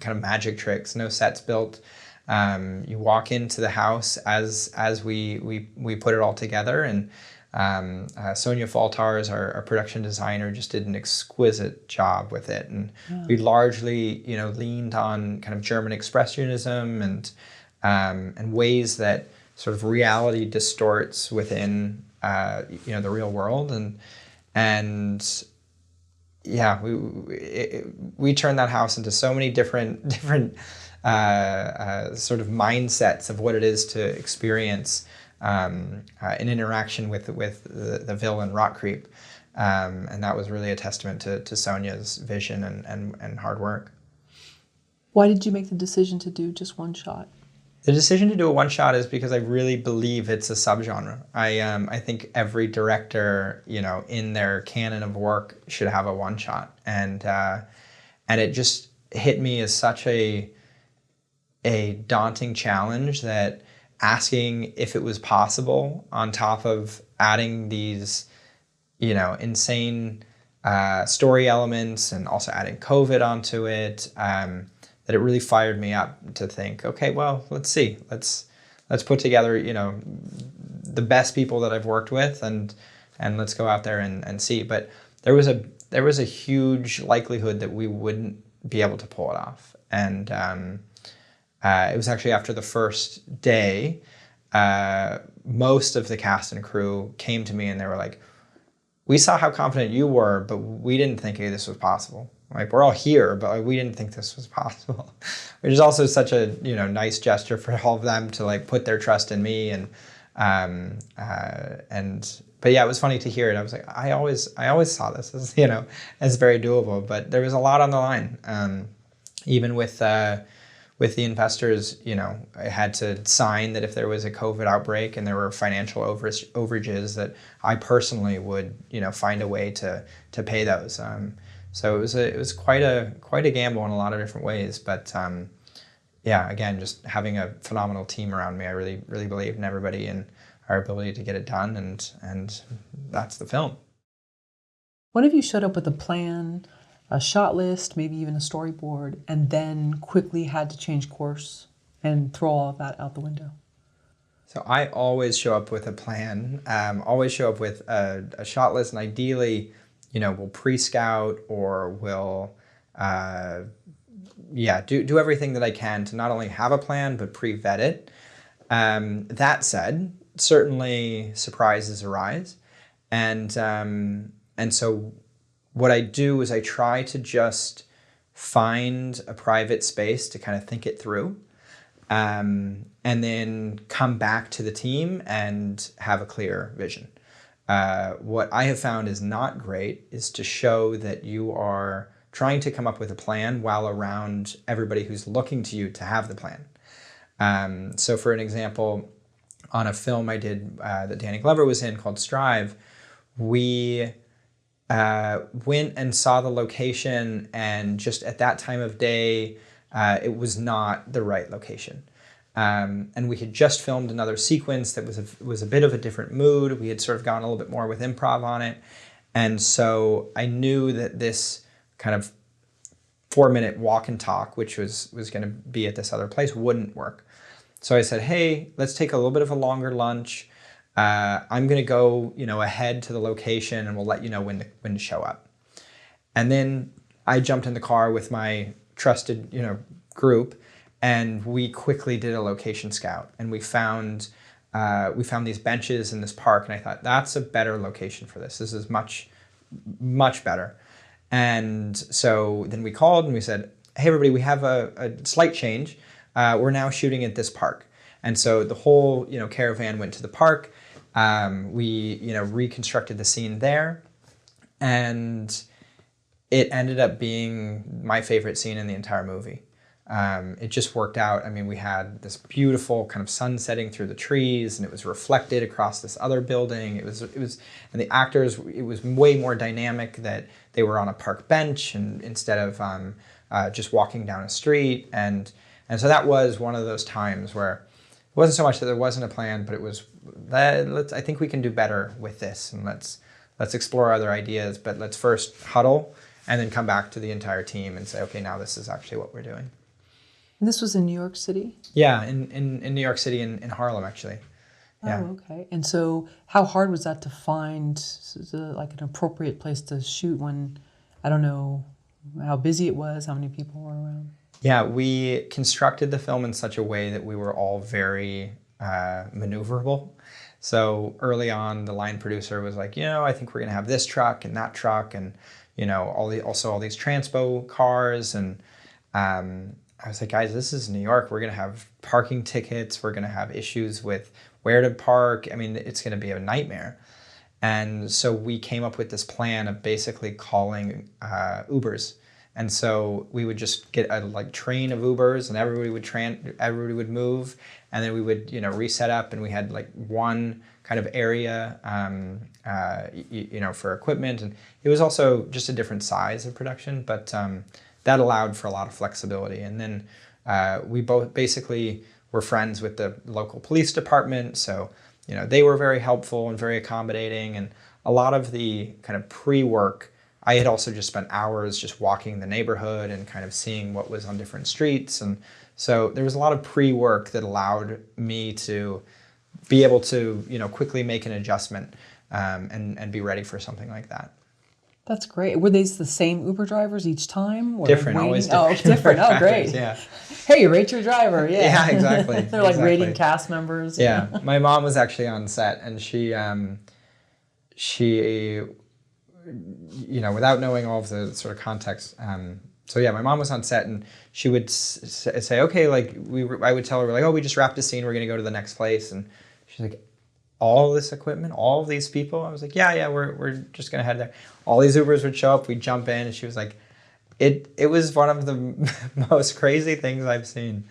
kind of magic tricks, no sets built. You walk into the house as we put it all together, and Sonia Faltars, our production designer, just did an exquisite job with it. And we largely leaned on kind of German expressionism and ways that sort of reality distorts within the real world, and we turned that house into so many different sort of mindsets of what it is to experience an interaction with the villain Rock Creep, and that was really a testament to Sonia's vision and hard work. Why did you make the decision to do just one shot? The decision to do a one-shot is because I really believe it's a subgenre. I think every director, in their canon of work should have a one-shot, and it just hit me as such a daunting challenge that asking if it was possible, on top of adding these, insane story elements and also adding COVID onto it. That it really fired me up to think, okay, well, let's see. Let's put together, the best people that I've worked with and let's go out there and see. But there was a huge likelihood that we wouldn't be able to pull it off. And it was actually after the first day, most of the cast and crew came to me and they were like, we saw how confident you were, but we didn't think this was possible. Like, we're all here, but we didn't think this was possible, which is also such a nice gesture for all of them to put their trust in me, but yeah, it was funny to hear it. I was like, I always saw this as as very doable, but there was a lot on the line. Even with the investors, I had to sign that if there was a COVID outbreak and there were financial overages, that I personally would find a way to pay those. So it was quite a gamble in a lot of different ways, but again, just having a phenomenal team around me, I really believed in everybody and our ability to get it done, and that's the film. What if you showed up with a plan, a shot list, maybe even a storyboard, and then quickly had to change course and throw all of that out the window? So I always show up with a plan, always show up with a shot list, and ideally, we'll pre-scout or we'll, do everything that I can to not only have a plan, but pre-vet it. That said, certainly surprises arise. And so what I do is I try to just find a private space to kind of think it through. And then come back to the team and have a clear vision. What I have found is not great is to show that you are trying to come up with a plan while around everybody who's looking to you to have the plan. So for an example, on a film I did that Danny Glover was in called Strive, we went and saw the location, and just at that time of day, it was not the right location. And we had just filmed another sequence that was a bit of a different mood. We had sort of gone a little bit more with improv on it. And so I knew that this kind of 4-minute walk and talk, which was going to be at this other place, wouldn't work. So I said, hey, let's take a little bit of a longer lunch. I'm going to go, ahead to the location, and we'll let you know when to show up. And then I jumped in the car with my trusted, group, and we quickly did a location scout, and we found these benches in this park, and I thought, that's a better location for this. This is much, much better. And so then we called and we said, hey, everybody, we have a slight change. We're now shooting at this park. And so the whole, caravan went to the park. We, reconstructed the scene there, and it ended up being my favorite scene in the entire movie. It just worked out. I mean, we had this beautiful kind of sun setting through the trees, and it was reflected across this other building. It was, and the actors, it was way more dynamic that they were on a park bench and instead of just walking down a street. And so that was one of those times where it wasn't so much that there wasn't a plan, but it was I think we can do better with this, and let's explore other ideas, but let's first huddle and then come back to the entire team and say, okay, now this is actually what we're doing. And this was in New York City? Yeah, in New York City, in Harlem, actually. Yeah. Oh, okay. And so how hard was that to find like an appropriate place to shoot when, I don't know how busy it was, how many people were around? Yeah, we constructed the film in such a way that we were all very maneuverable. So early on, the line producer was like, I think we're going to have this truck and that truck, and all these transpo cars. And I was like, guys, this is New York. We're going to have parking tickets. We're going to have issues with where to park. I mean, it's going to be a nightmare. And so we came up with this plan of basically calling Ubers. And so we would just get a train of Ubers, and everybody would move, and then we would reset up, and we had one kind of area for equipment, and it was also just a different size of production, but that allowed for a lot of flexibility. And then we both basically were friends with the local police department, so they were very helpful and very accommodating, and a lot of the kind of pre-work, I had also just spent hours just walking the neighborhood and kind of seeing what was on different streets. And so there was a lot of pre-work that allowed me to be able to, quickly make an adjustment and be ready for something like that. That's great. Were these the same Uber drivers each time? Or different, always different. Oh, different. Oh, great. Yeah. Hey, rate your driver. Yeah, yeah, exactly. They're like rating cast members. Yeah. My mom was actually on set, and she without knowing all of the sort of context. So yeah, my mom was on set, and she would say, okay, I would tell her, we just wrapped a scene, we're going to go to the next place. And she's like, all this equipment, all of these people? I was like, yeah, we're just going to head there. All these Ubers would show up, we'd jump in, and she was like, it was one of the most crazy things I've seen.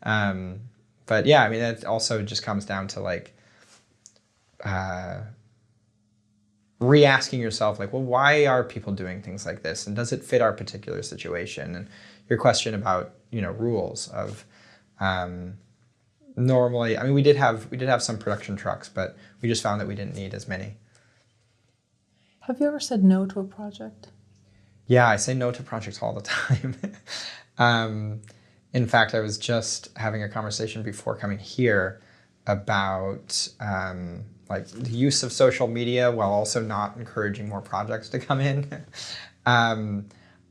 But yeah, I mean, it also just comes down to re-asking yourself, why are people doing things like this, and does it fit our particular situation? And your question about rules of normally, I mean, we did have some production trucks, but we just found that we didn't need as many. Have you ever said no to a project? Yeah, I say no to projects all the time. In fact, I was just having a conversation before coming here about like the use of social media while also not encouraging more projects to come in.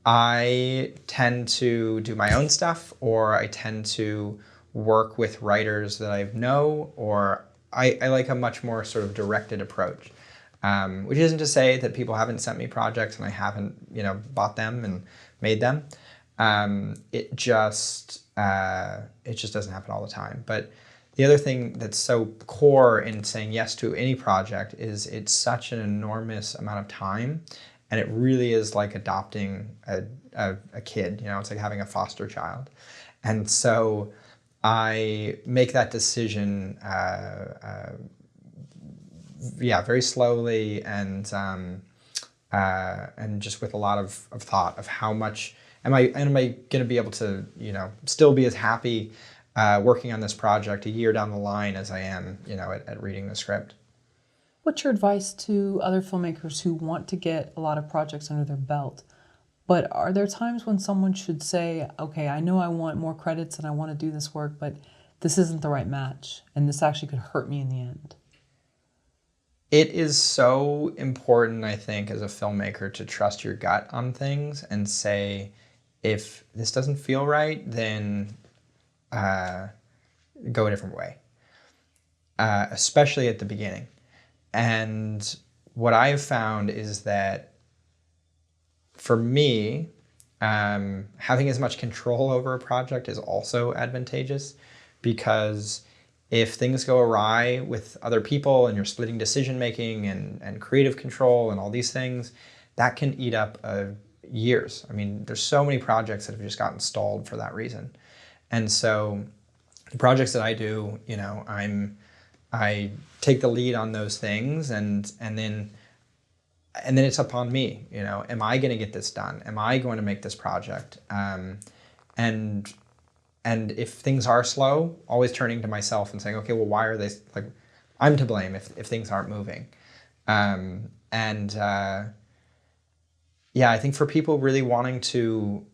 I tend to do my own stuff, or I tend to work with writers that I know, or I like a much more sort of directed approach. Which isn't to say that people haven't sent me projects and I haven't, bought them and made them. It just doesn't happen all the time. But the other thing that's so core in saying yes to any project is it's such an enormous amount of time, and it really is like adopting a kid. It's like having a foster child. And so I make that decision very slowly and just with a lot of thought of how much am I going to be able to still be as happy working on this project a year down the line as I am at reading the script. What's your advice to other filmmakers who want to get a lot of projects under their belt, but are there times when someone should say, okay, I know I want more credits and I want to do this work, but this isn't the right match and this actually could hurt me in the end? It is so important, I think, as a filmmaker to trust your gut on things and say, if this doesn't feel right, then go a different way, especially at the beginning. And what I've found is that for me, having as much control over a project is also advantageous, because if things go awry with other people and you're splitting decision making and creative control and all these things, that can eat up years. I mean, there's so many projects that have just gotten stalled for that reason. And so the projects that I do, I take the lead on those things, and then it's upon me. Am I going to get this done? Am I going to make this project? And if things are slow, always turning to myself and saying, okay, well, why are they like? I'm to blame if things aren't moving. I think for people really wanting to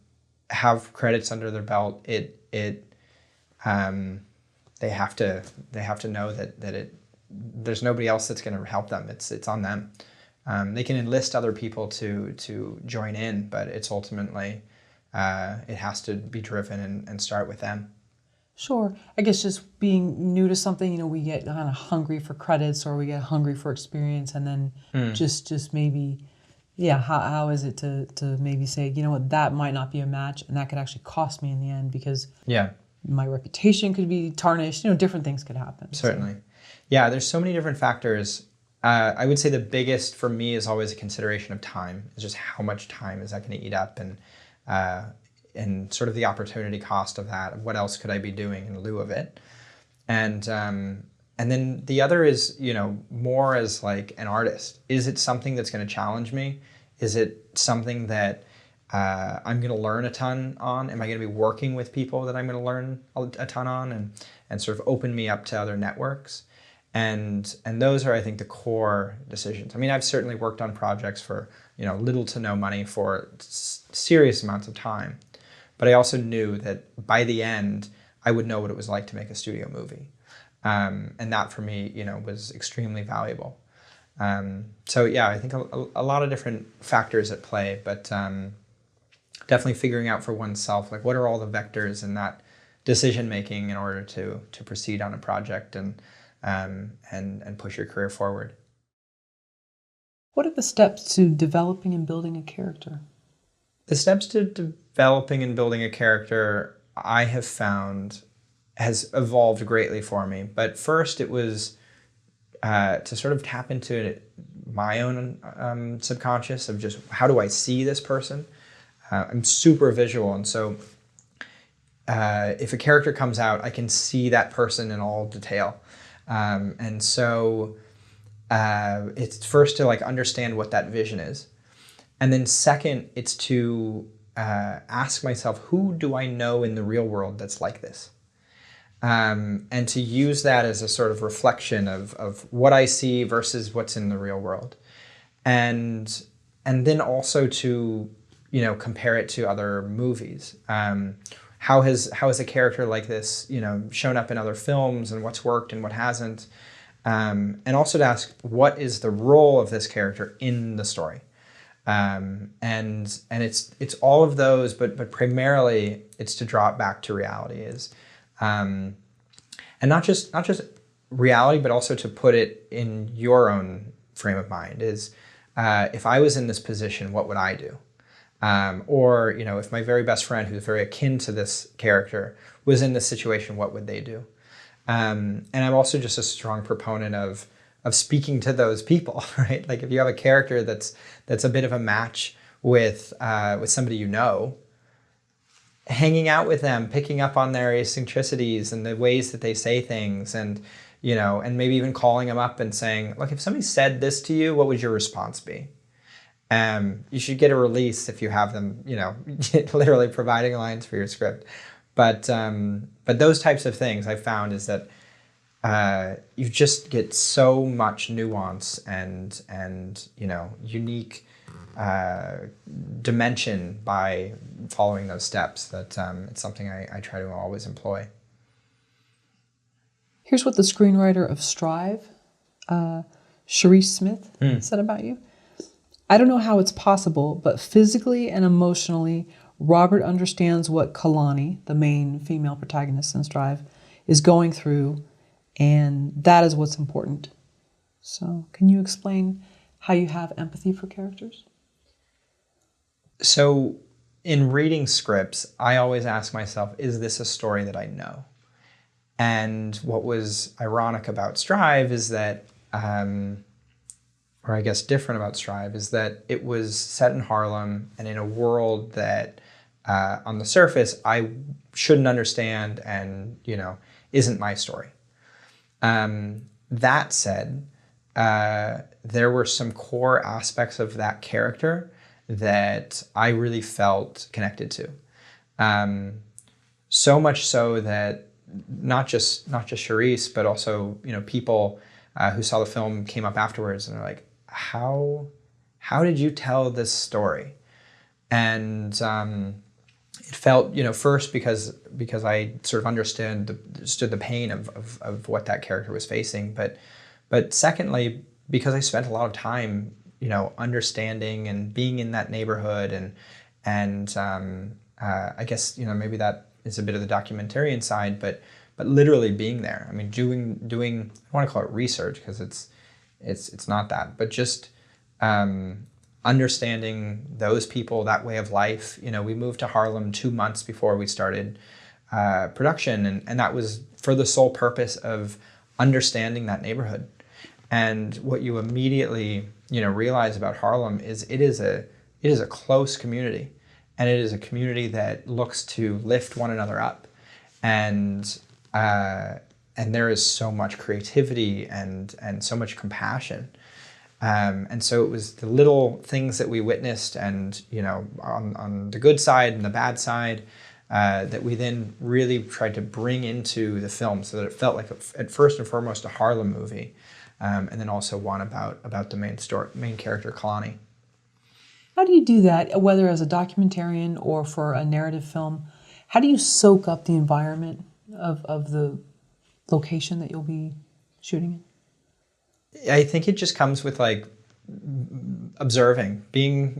have credits under their belt, they have to know that there's nobody else that's going to help them. It's on them. They can enlist other people to join in, but it's ultimately it has to be driven and start with them. Sure. I guess just being new to something, we get kind of hungry for credits, or we get hungry for experience, and then just maybe, how is it to maybe say, what, that might not be a match, and that could actually cost me in the end, because my reputation could be tarnished, different things could happen. Certainly. So. Yeah, there's so many different factors. I would say the biggest for me is always a consideration of time. It's just how much time is that going to eat up, and sort of the opportunity cost of that. What else could I be doing in lieu of it? And then the other is, more as like an artist. Is it something that's going to challenge me? Is it something that I'm going to learn a ton on? Am I going to be working with people that I'm going to learn a ton on and sort of open me up to other networks? And those are, I think, the core decisions. I mean, I've certainly worked on projects for, little to no money for serious amounts of time. But I also knew that by the end, I would know what it was like to make a studio movie. And that for me, was extremely valuable. I think a lot of different factors at play, but definitely figuring out for oneself, like, what are all the vectors in that decision making in order to proceed on a project and push your career forward. What are the steps to developing and building a character? The steps to developing and building a character, I have found, has evolved greatly for me. But first it was to sort of tap into my own subconscious of just, how do I see this person? I'm super visual, and so if a character comes out, I can see that person in all detail. And so it's first to understand what that vision is. And then second, it's to ask myself, who do I know in the real world that's like this? And to use that as a sort of reflection of what I see versus what's in the real world. And then also to, compare it to other movies. how has a character like this, shown up in other films, and what's worked and what hasn't, and also to ask what is the role of this character in the story, and it's all of those, but primarily it's to draw it back to reality, and not just reality, but also to put it in your own frame of mind. Is if I was in this position, what would I do? Or if my very best friend, who's very akin to this character, was in this situation, what would they do? And I'm also just a strong proponent of speaking to those people, right? Like if you have a character that's a bit of a match with somebody, hanging out with them, picking up on their eccentricities and the ways that they say things, and and maybe even calling them up and saying, look, if somebody said this to you, what would your response be? You should get a release if you have them, literally providing lines for your script. But those types of things I've found is that you just get so much nuance and unique dimension by following those steps that it's something I try to always employ. Here's what the screenwriter of Strive, Cherise Smith, said about you. I don't know how it's possible, but physically and emotionally, Robert understands what Kalani, the main female protagonist in Strive, is going through, and that is what's important. So, can you explain how you have empathy for characters? So, in reading scripts, I always ask myself, is this a story that I know? And what was ironic about Strive is that, or I guess different about Strive, is that it was set in Harlem and in a world that on the surface I shouldn't understand and, isn't my story. That said, there were some core aspects of that character that I really felt connected to. So much so that not just Cherise, but also, people who saw the film came up afterwards and are like, how did you tell this story? And it felt, first because I sort of understood the pain of what that character was facing, but secondly, because I spent a lot of time, understanding and being in that neighborhood, and I guess, maybe that is a bit of the documentarian side, but literally being there. I mean, doing I want to call it research because it's not that, but just understanding those people, that way of life. We moved to Harlem 2 months before we started production, and that was for the sole purpose of understanding that neighborhood. And what you immediately realize about Harlem is it is a close community, and it is a community that looks to lift one another up, and there is so much creativity and so much compassion. And so it was the little things that we witnessed, and on the good side and the bad side, that we then really tried to bring into the film, so that it felt like at first and foremost a Harlem movie, and then also one about the main character, Kalani. How do you do that, whether as a documentarian or for a narrative film? How do you soak up the environment of the location that you'll be shooting in? I think it just comes with observing, being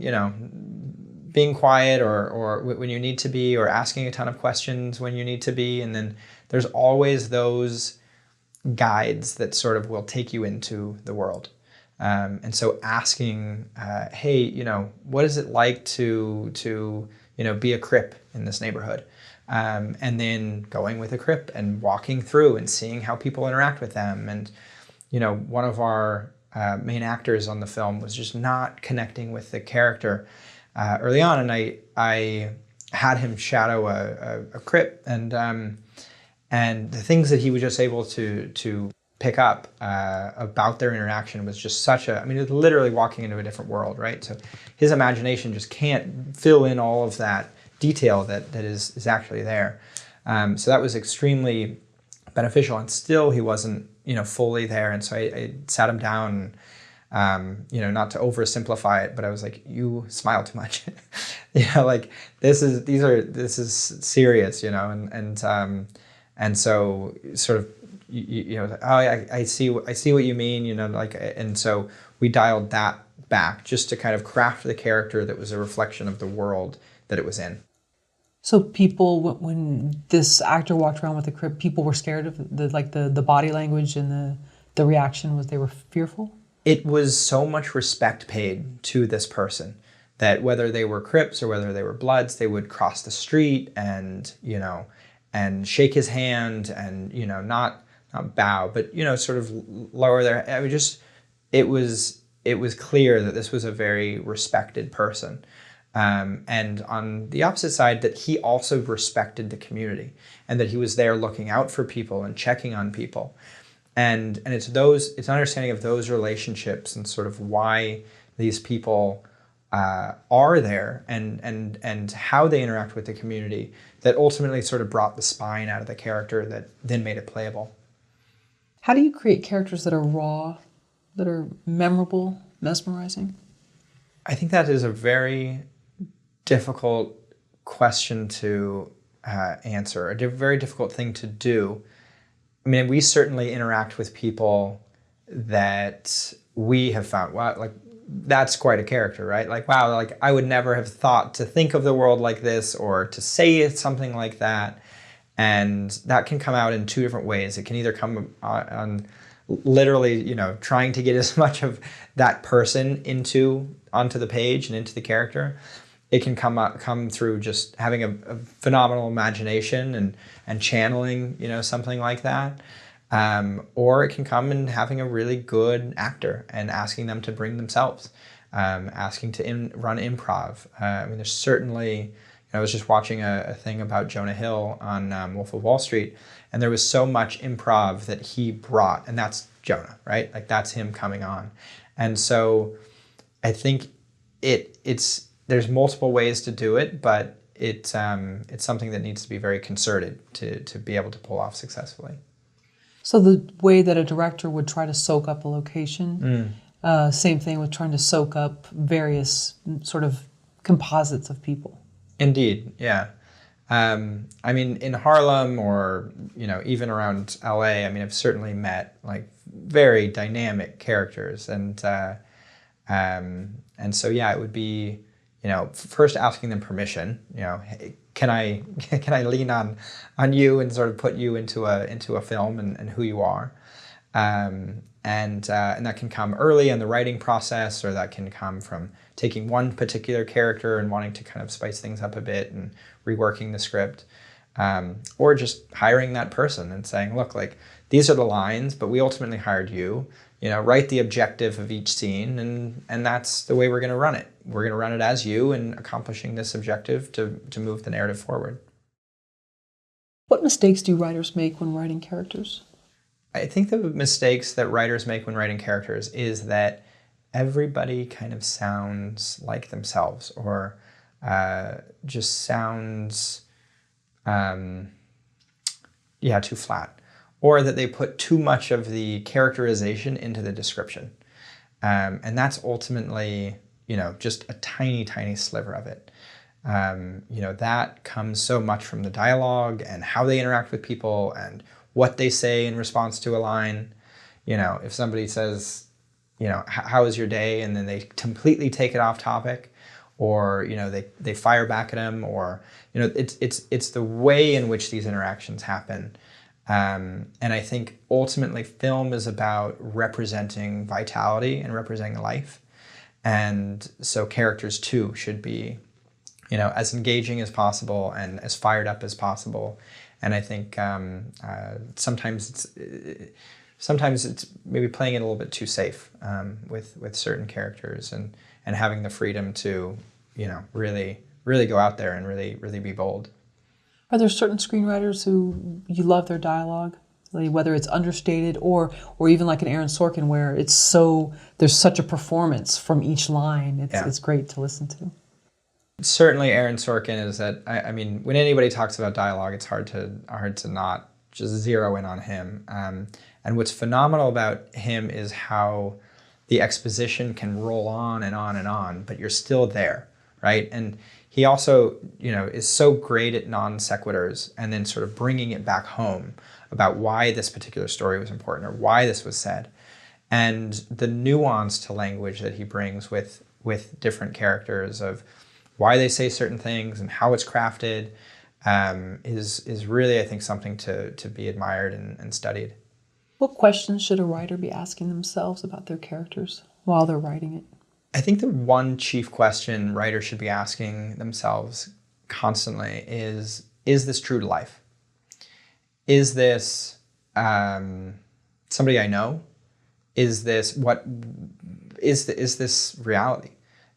quiet or when you need to be, or asking a ton of questions when you need to be. And then there's always those guides that sort of will take you into the world. And so asking, hey, what is it like to be a Crip in this neighborhood? And then going with a Crip and walking through and seeing how people interact with them. And, one of our main actors on the film was just not connecting with the character early on. And I had him shadow a Crip, and the things that he was just able to pick up about their interaction was just it was literally walking into a different world, right? So his imagination just can't fill in all of that detail that is actually there. So that was extremely beneficial, and still he wasn't fully there. And so I sat him down Not to oversimplify it, but I was like, you smile too much. Like this is serious, and so sort of, I see what you mean, and so we dialed that back just to kind of craft the character that was a reflection of the world that it was in. So people, when this actor walked around with the crib, people were scared of the body language and the reaction was they were fearful? It was so much respect paid to this person that whether they were Crips or whether they were Bloods, they would cross the street and, and shake his hand and, not bow, but, sort of lower their, it was clear that this was a very respected person. And on the opposite side, that he also respected the community and that he was there looking out for people and checking on people. And it's understanding of those relationships and sort of why these people are there and how they interact with the community that ultimately sort of brought the spine out of the character that then made it playable. How do you create characters that are raw, that are memorable, mesmerizing? I think that is a very difficult question to answer, a very difficult thing to do. I mean, we certainly interact with people that we have found, wow, like that's quite a character, right? Like, wow, like I would never have thought to think of the world like this or to say something like that. And that can come out in two different ways. It can either come on literally, trying to get as much of that person onto the page and into the character. It can come through just having a phenomenal imagination and channeling, something like that. Or it can come in having a really good actor and asking them to bring themselves, asking to run improv. I mean, there's certainly, I was just watching a thing about Jonah Hill on Wolf of Wall Street, and there was so much improv that he brought, and that's Jonah, right? Like that's him coming on. And so I think there's multiple ways to do it, but it's something that needs to be very concerted to be able to pull off successfully. So the way that a director would try to soak up a location, same thing with trying to soak up various sort of composites of people. Indeed, yeah. I mean, in Harlem or, even around LA, I mean, I've certainly met like very dynamic characters and so, yeah, it would be, first asking them permission, hey, can I lean on you and sort of put you into a film and who you are, and that can come early in the writing process, or that can come from taking one particular character and wanting to kind of spice things up a bit and reworking the script, or just hiring that person and saying, look, like these are the lines, but we ultimately hired you. Write the objective of each scene, and that's the way we're going to run it. We're going to run it as you and accomplishing this objective to move the narrative forward. What mistakes do writers make when writing characters? I think the mistakes that writers make when writing characters is that everybody kind of sounds like themselves, or just sounds, too flat. Or that they put too much of the characterization into the description. And that's ultimately, just a tiny, tiny sliver of it. That comes so much from the dialogue and how they interact with people and what they say in response to a line. If somebody says, how was your day? And then they completely take it off topic, or, they fire back at them, or, it's the way in which these interactions happen. And I think ultimately film is about representing vitality and representing life. And so characters too should be, as engaging as possible and as fired up as possible. And I think sometimes it's maybe playing it a little bit too safe with certain characters and having the freedom to, really go out there and really be bold. Are there certain screenwriters who you love their dialogue, whether it's understated or even like an Aaron Sorkin, where there's such a performance from each line? It's great to listen to. Certainly, Aaron Sorkin is that. I mean, when anybody talks about dialogue, it's hard to not just zero in on him. And what's phenomenal about him is how the exposition can roll on and on and on, but you're still there, right? And he also, is so great at non sequiturs and then sort of bringing it back home about why this particular story was important or why this was said. And the nuance to language that he brings with different characters of why they say certain things and how it's crafted is really, I think, something to be admired and studied. What questions should a writer be asking themselves about their characters while they're writing it? I think the one chief question writers should be asking themselves constantly is this true to life? Is this somebody I know? Is this reality?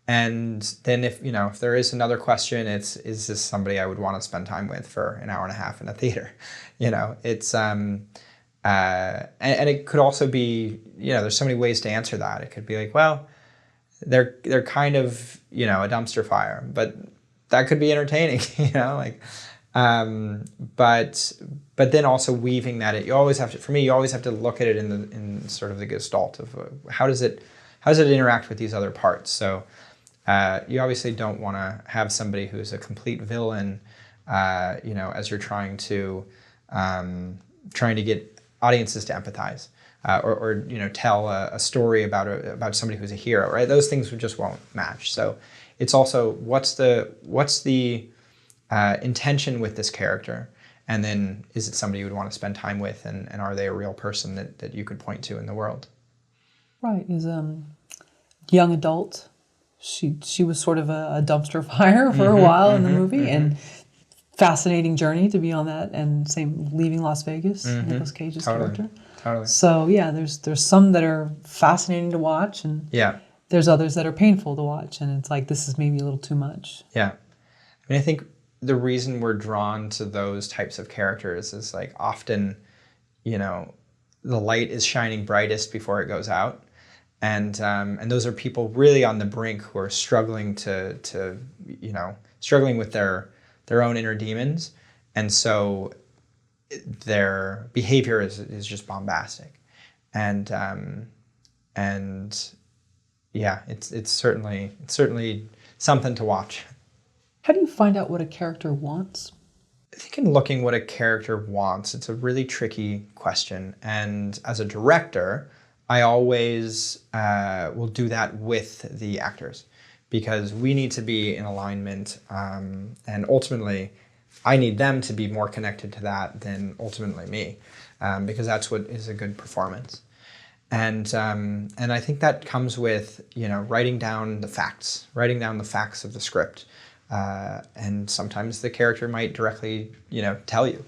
And then if there is another question, is this somebody I would want to spend time with for an hour and a half in a theater? It's and it could also be, there's so many ways to answer that. It could be like, well, they're kind of, a dumpster fire, but that could be entertaining, but then also weaving that in. You always have to look at it in sort of the gestalt of how does it interact with these other parts. So you obviously don't want to have somebody who's a complete villain, as you're trying to get audiences to empathize. Or tell a story about somebody who's a hero, right? Those things just won't match. So it's also what's the intention with this character, and then is it somebody you would want to spend time with, and are they a real person that you could point to in the world? Right, is young adult. She was sort of a dumpster fire for a while in the movie, and fascinating journey to be on that, and same leaving Las Vegas, Nicolas Cage's character. Totally. So yeah, there's some that are fascinating to watch, and there's others that are painful to watch, and it's like, this is maybe a little too much. Yeah, I think the reason we're drawn to those types of characters is like often, the light is shining brightest before it goes out, and those are people really on the brink who are struggling struggling with their own inner demons, and so their behavior is just bombastic, and yeah, it's certainly something to watch. How do you find out what a character wants? I think in looking what a character wants, it's a really tricky question, and as a director, I always will do that with the actors, because we need to be in alignment, and ultimately I need them to be more connected to that than ultimately me, because that's what is a good performance. And I think that comes with writing down the facts of the script, and sometimes the character might directly tell you,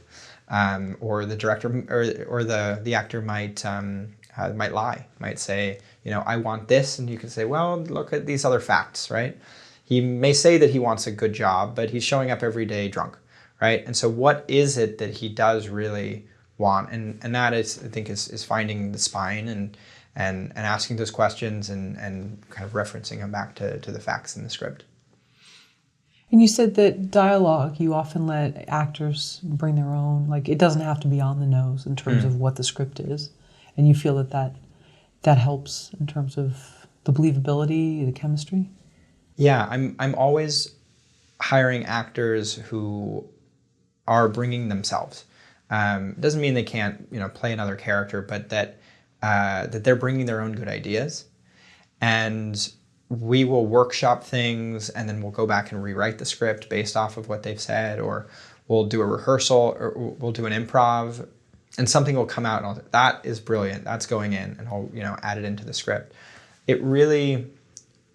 or the director or the actor might lie, might say I want this, and you can say, well, look at these other facts, right? He may say that he wants a good job, but he's showing up every day drunk. Right? And so what is it that he does really want? And that is, I think, is finding the spine and asking those questions and kind of referencing them back to the facts in the script. And you said that dialogue, you often let actors bring their own, like it doesn't have to be on the nose in terms of what the script is. And you feel that helps in terms of the believability, the chemistry? Yeah, I'm always hiring actors who are bringing themselves. Doesn't mean they can't, play another character, but that they're bringing their own good ideas. And we will workshop things, and then we'll go back and rewrite the script based off of what they've said, or we'll do a rehearsal, or we'll do an improv, and something will come out, and that is brilliant. That's going in, and I'll add it into the script. It really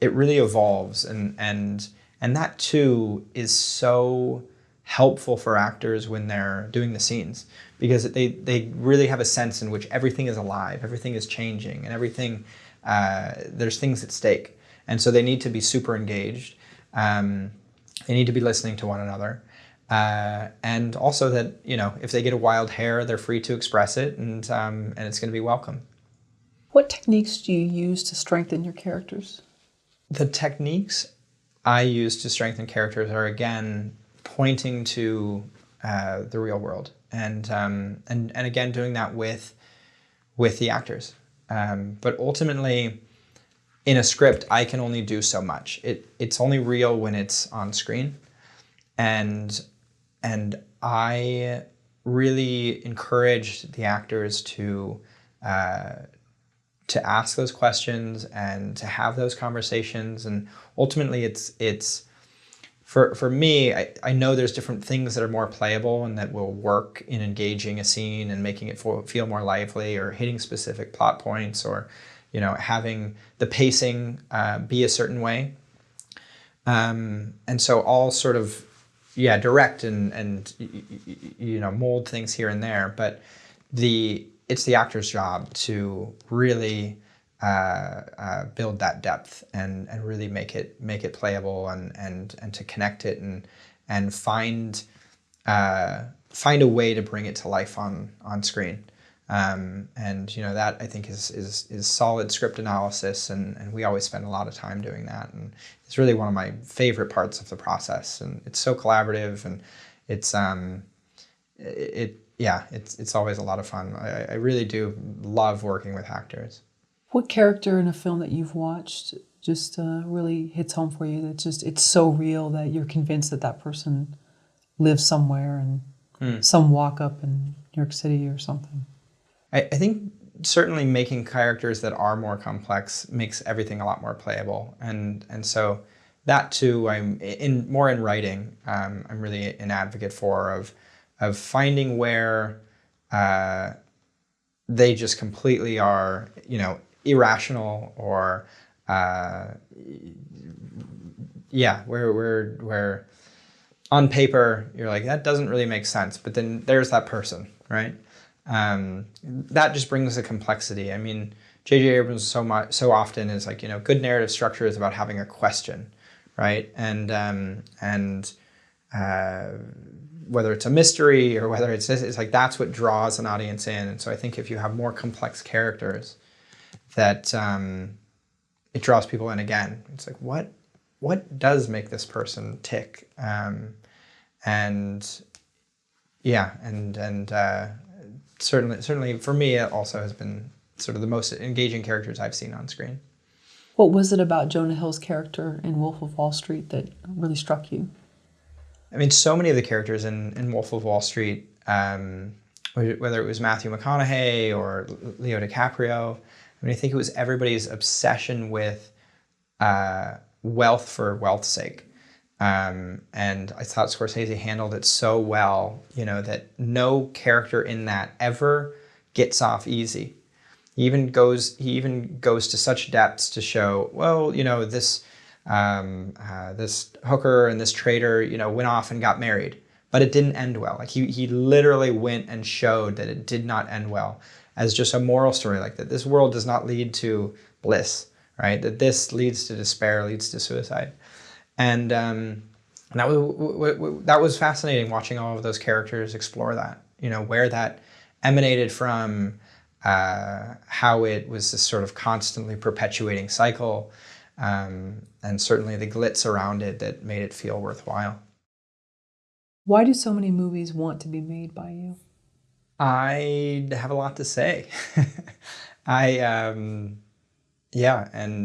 evolves, and that too is so helpful for actors when they're doing the scenes, because they really have a sense in which everything is alive, everything is changing, and everything, there's things at stake. And so they need to be super engaged. They need to be listening to one another. And also that, if they get a wild hair, they're free to express it, and it's going to be welcome. What techniques do you use to strengthen your characters? The techniques I use to strengthen characters are, again, pointing to the real world, and again doing that with the actors. But ultimately, in a script, I can only do so much. It's only real when it's on screen. And I really encouraged the actors to ask those questions and to have those conversations. And ultimately, it's for me, I know there's different things that are more playable and that will work in engaging a scene and making it feel more lively, or hitting specific plot points, or having the pacing be a certain way. And so I'll sort of direct and mold things here and there, but it's the actor's job to really build that depth and really make it playable and to connect it and find a way to bring it to life on screen. That I think is solid script analysis, and we always spend a lot of time doing that, and it's really one of my favorite parts of the process, and it's so collaborative, and it's always a lot of fun. I really do love working with actors. What character in a film that you've watched just really hits home for you? It's so real that you're convinced that person lives somewhere, and some walk up in New York City or something. I think certainly making characters that are more complex makes everything a lot more playable, and so that too, I'm in writing. I'm really an advocate of finding where they just completely are, irrational, or where on paper you're like, that doesn't really make sense, but then there's that person, right? That just brings the complexity. I mean, J.J. Abrams so often is like, good narrative structure is about having a question, right? And whether it's a mystery or whether it's this, it's like that's what draws an audience in. And so I think if you have more complex characters, that it draws people in again. It's like, what does make this person tick? Certainly for me, it also has been sort of the most engaging characters I've seen on screen. What was it about Jonah Hill's character in Wolf of Wall Street that really struck you? I mean, so many of the characters in Wolf of Wall Street, whether it was Matthew McConaughey or Leo DiCaprio, I mean, I think it was everybody's obsession with wealth for wealth's sake. And I thought Scorsese handled it so well, that no character in that ever gets off easy. He even goes to such depths to show, well, this hooker and this trader, went off and got married, but it didn't end well. Like he literally went and showed that it did not end well, as just a moral story, like that this world does not lead to bliss, right? That this leads to despair, leads to suicide. And that was fascinating, watching all of those characters explore that, where that emanated from, how it was this sort of constantly perpetuating cycle, and certainly the glitz around it that made it feel worthwhile. Why do so many movies want to be made by you? I have a lot to say. And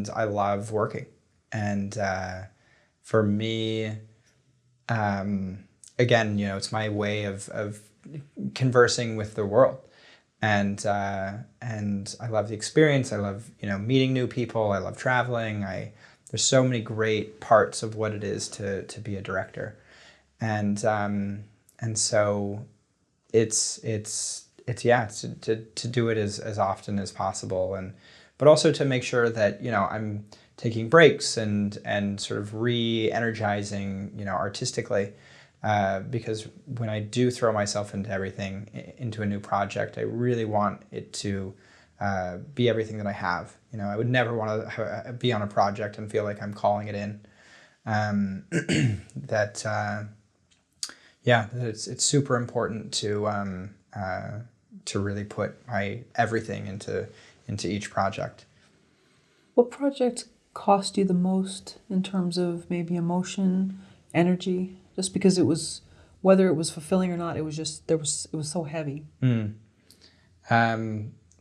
I love working. And for me, again, it's my way of conversing with the world. And I love the experience. I love, meeting new people. I love traveling. There's so many great parts of what it is to be a director. And so it's to do it as often as possible, but also to make sure that I'm taking breaks and sort of re-energizing artistically, because when I do throw myself into everything, into a new project, I really want it to be everything that I have. I would never want to be on a project and feel like I'm calling it in. It's super important to really put my everything into each project. What project cost you the most in terms of maybe emotion, energy? Just because whether it was fulfilling or not, it was so heavy.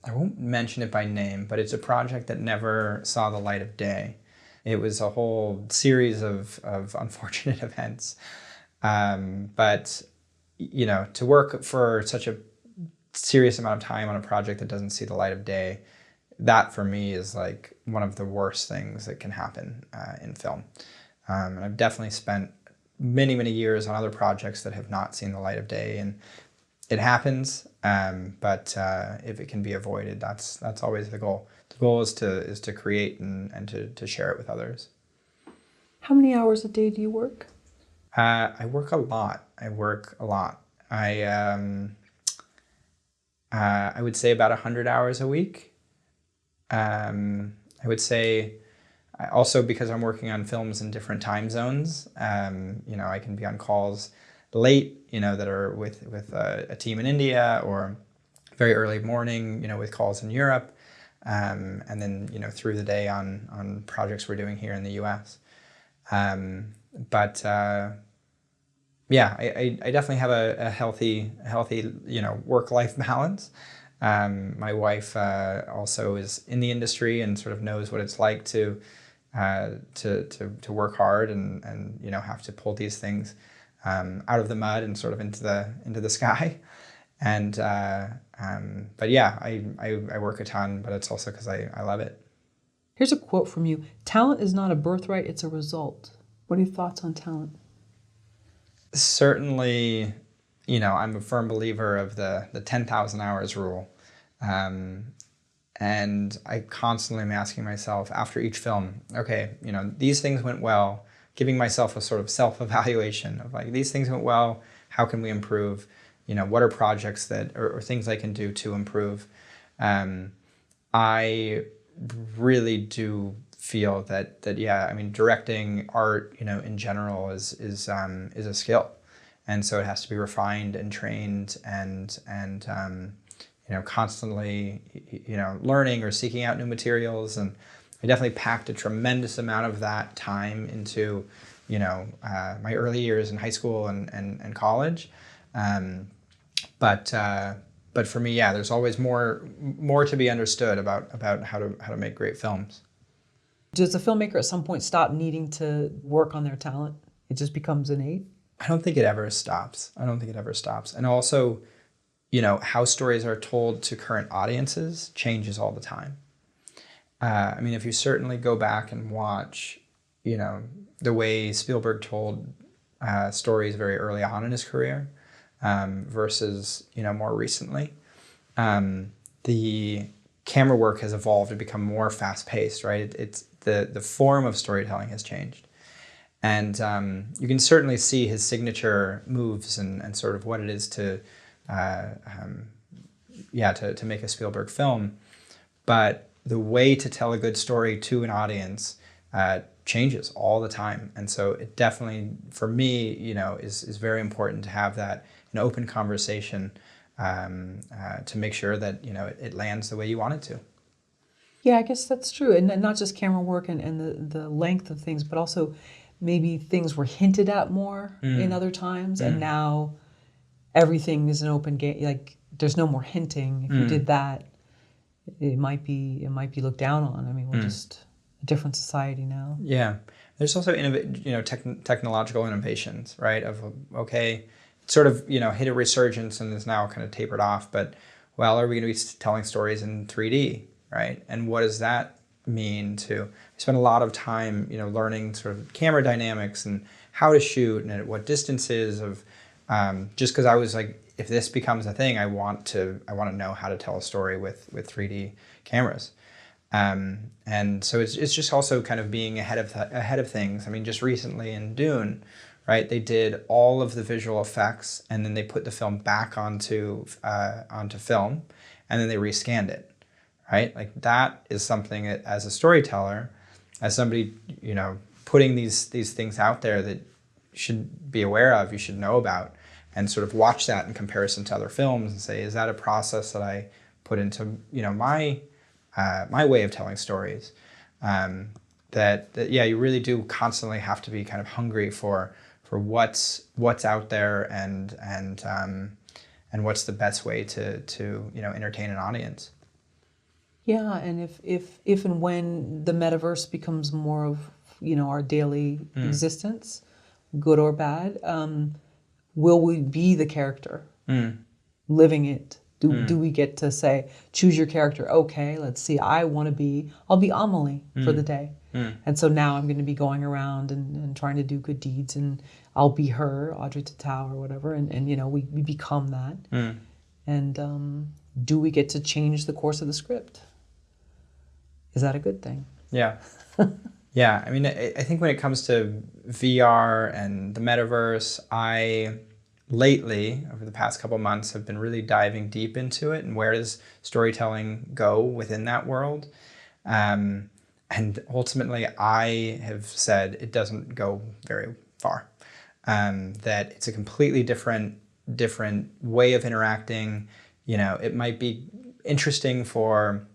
I won't mention it by name, but it's a project that never saw the light of day. It was a whole series of unfortunate events. But, you know, to work for such a serious amount of time on a project that doesn't see the light of day, that for me is like one of the worst things that can happen in film. And I've definitely spent many, many years on other projects that have not seen the light of day, and it happens. But if it can be avoided, that's always the goal. The goal is to create and to share it with others. How many hours a day do you work? I work a lot. I would say about 100 hours a week. I would say also, because I'm working on films in different time zones, you know, I can be on calls late, you know, that are with a team in India, or very early morning, you know, with calls in Europe, and then, you know, through the day on projects we're doing here in the US. Yeah, I definitely have a healthy, you know, work-life balance. My wife also is in the industry and sort of knows what it's like to work hard and you know, have to pull these things out of the mud and sort of into the sky. And but yeah, I work a ton, but it's also because I love it. Here's a quote from you. Talent is not a birthright, it's a result. What are your thoughts on talent? Certainly, you know, I'm a firm believer of the 10,000 hours rule. And I constantly am asking myself after each film, okay, you know, these things went well, giving myself a sort of self-evaluation of like, these things went well, how can we improve? You know, what are projects that, or things I can do to improve? I really do feel that yeah, I mean, directing, art, you know, in general is a skill, and so it has to be refined and trained and you know, constantly, you know, learning or seeking out new materials. And I definitely packed a tremendous amount of that time into, you know, my early years in high school and college. But for me, yeah, there's always more to be understood about how to make great films. Does a filmmaker at some point stop needing to work on their talent? It just becomes innate? I don't think it ever stops. And also, you know, how stories are told to current audiences changes all the time. I mean, if you certainly go back and watch, you know, the way Spielberg told stories very early on in his career versus, you know, more recently, the camera work has evolved to become more fast-paced, right? It's the form of storytelling has changed. And you can certainly see his signature moves and sort of what it is to make a Spielberg film. But the way to tell a good story to an audience changes all the time. And so it definitely, for me, you know, is very important to have that an open conversation to make sure that, you know, it lands the way you want it to. Yeah, I guess that's true. And not just camera work and the length of things, but also maybe things were hinted at more in other times. And now everything is an open game. Like, there's no more hinting. If you did that, it might be looked down on. I mean, we're just a different society now. Yeah. There's also technological innovations, right? Of, okay, sort of, you know, hit a resurgence and is now kind of tapered off, but, well, are we going to be telling stories in 3D, right? And what does that mean to, I spent a lot of time, you know, learning sort of camera dynamics and how to shoot and at what distances of, just because I was like, if this becomes a thing, I want to know how to tell a story with 3D cameras. And so it's just also kind of being ahead of things. I mean, just recently in Dune, right? They did all of the visual effects and then they put the film back onto film and then they rescanned it, right? Like, that is something that, as a storyteller, as somebody, you know, putting these things out there that you should be aware of, you should know about, and sort of watch that in comparison to other films and say, is that a process that I put into, you know, my way of telling stories? That yeah, you really do constantly have to be kind of hungry for what's out there and what's the best way to you know, entertain an audience. Yeah, and if and when the metaverse becomes more of, our daily existence, good or bad, will we be the character living it? Do we get to say, choose your character? Okay, let's see. I'll be Amelie for the day. And so now I'm going to be going around and trying to do good deeds, and I'll be her, Audrey Tautou or whatever, and we become that. And do we get to change the course of the script? Is that a good thing? Yeah. Yeah. I mean, I think when it comes to VR and the metaverse, lately, over the past couple months, have been really diving deep into it and where does storytelling go within that world. And ultimately, I have said it doesn't go very far. That it's a completely different way of interacting. It might be interesting for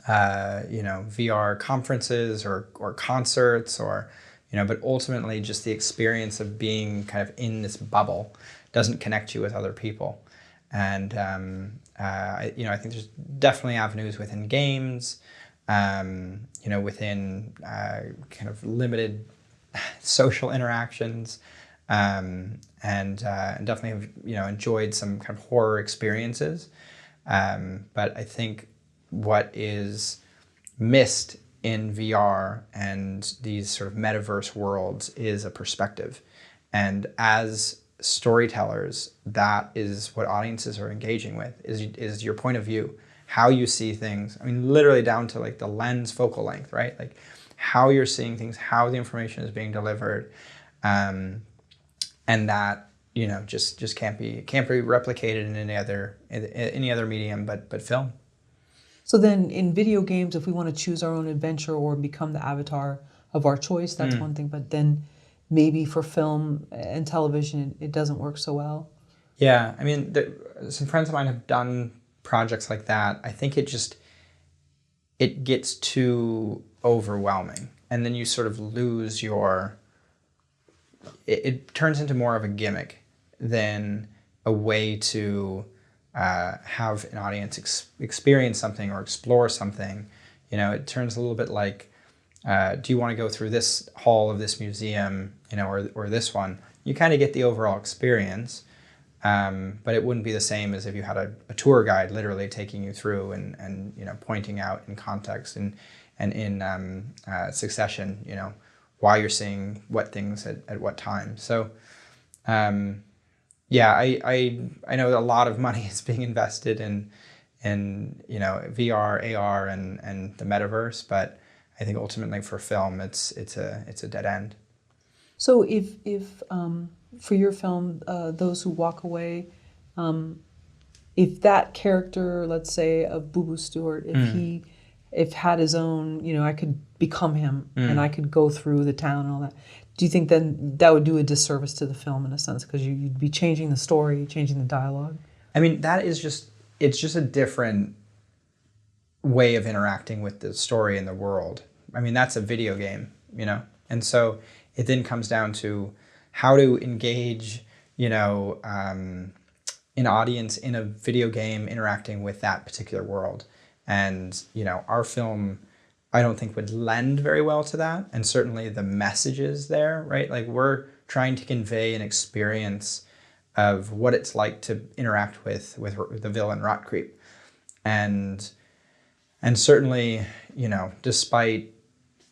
VR conferences or concerts but ultimately just the experience of being kind of in this bubble doesn't connect you with other people. And I think there's definitely avenues within games, within kind of limited social interactions, and definitely have enjoyed some kind of horror experiences. But I think what is missed in VR and these sort of metaverse worlds is a perspective. And as storytellers, that is what audiences are engaging with, is your point of view, how you see things. I mean, literally down to like the lens focal length, right? Like how you're seeing things, how the information is being delivered. And that, just can't be replicated in any other medium but film. So then in video games, if we want to choose our own adventure or become the avatar of our choice, that's one thing. But then maybe for film and television, it doesn't work so well. Yeah, I mean, some friends of mine have done projects like that. I think it gets too overwhelming. And then you sort of lose it turns into more of a gimmick than a way to have an audience experience something or explore something. It turns a little bit like, do you want to go through this hall of this museum, or this one? You kind of get the overall experience, but it wouldn't be the same as if you had a tour guide literally taking you through and pointing out in context and in succession, why you're seeing what things at what time. So. Yeah, I know that a lot of money is being invested in VR, AR, and the metaverse, but I think ultimately for film, it's a dead end. So if for your film, Those Who Walk Away, if that character, let's say of BooBoo Stewart, if had his own, I could become him and I could go through the town and all that. Do you think then that would do a disservice to the film in a sense, because you'd be changing the story, changing the dialogue? I mean, it's just a different way of interacting with the story and the world. I mean, that's a video game, and so it then comes down to how to engage, an audience in a video game interacting with that particular world. And, our film, I don't think would lend very well to that. And certainly the messages there, right? Like we're trying to convey an experience of what it's like to interact with the villain Rot Creep. And certainly, despite,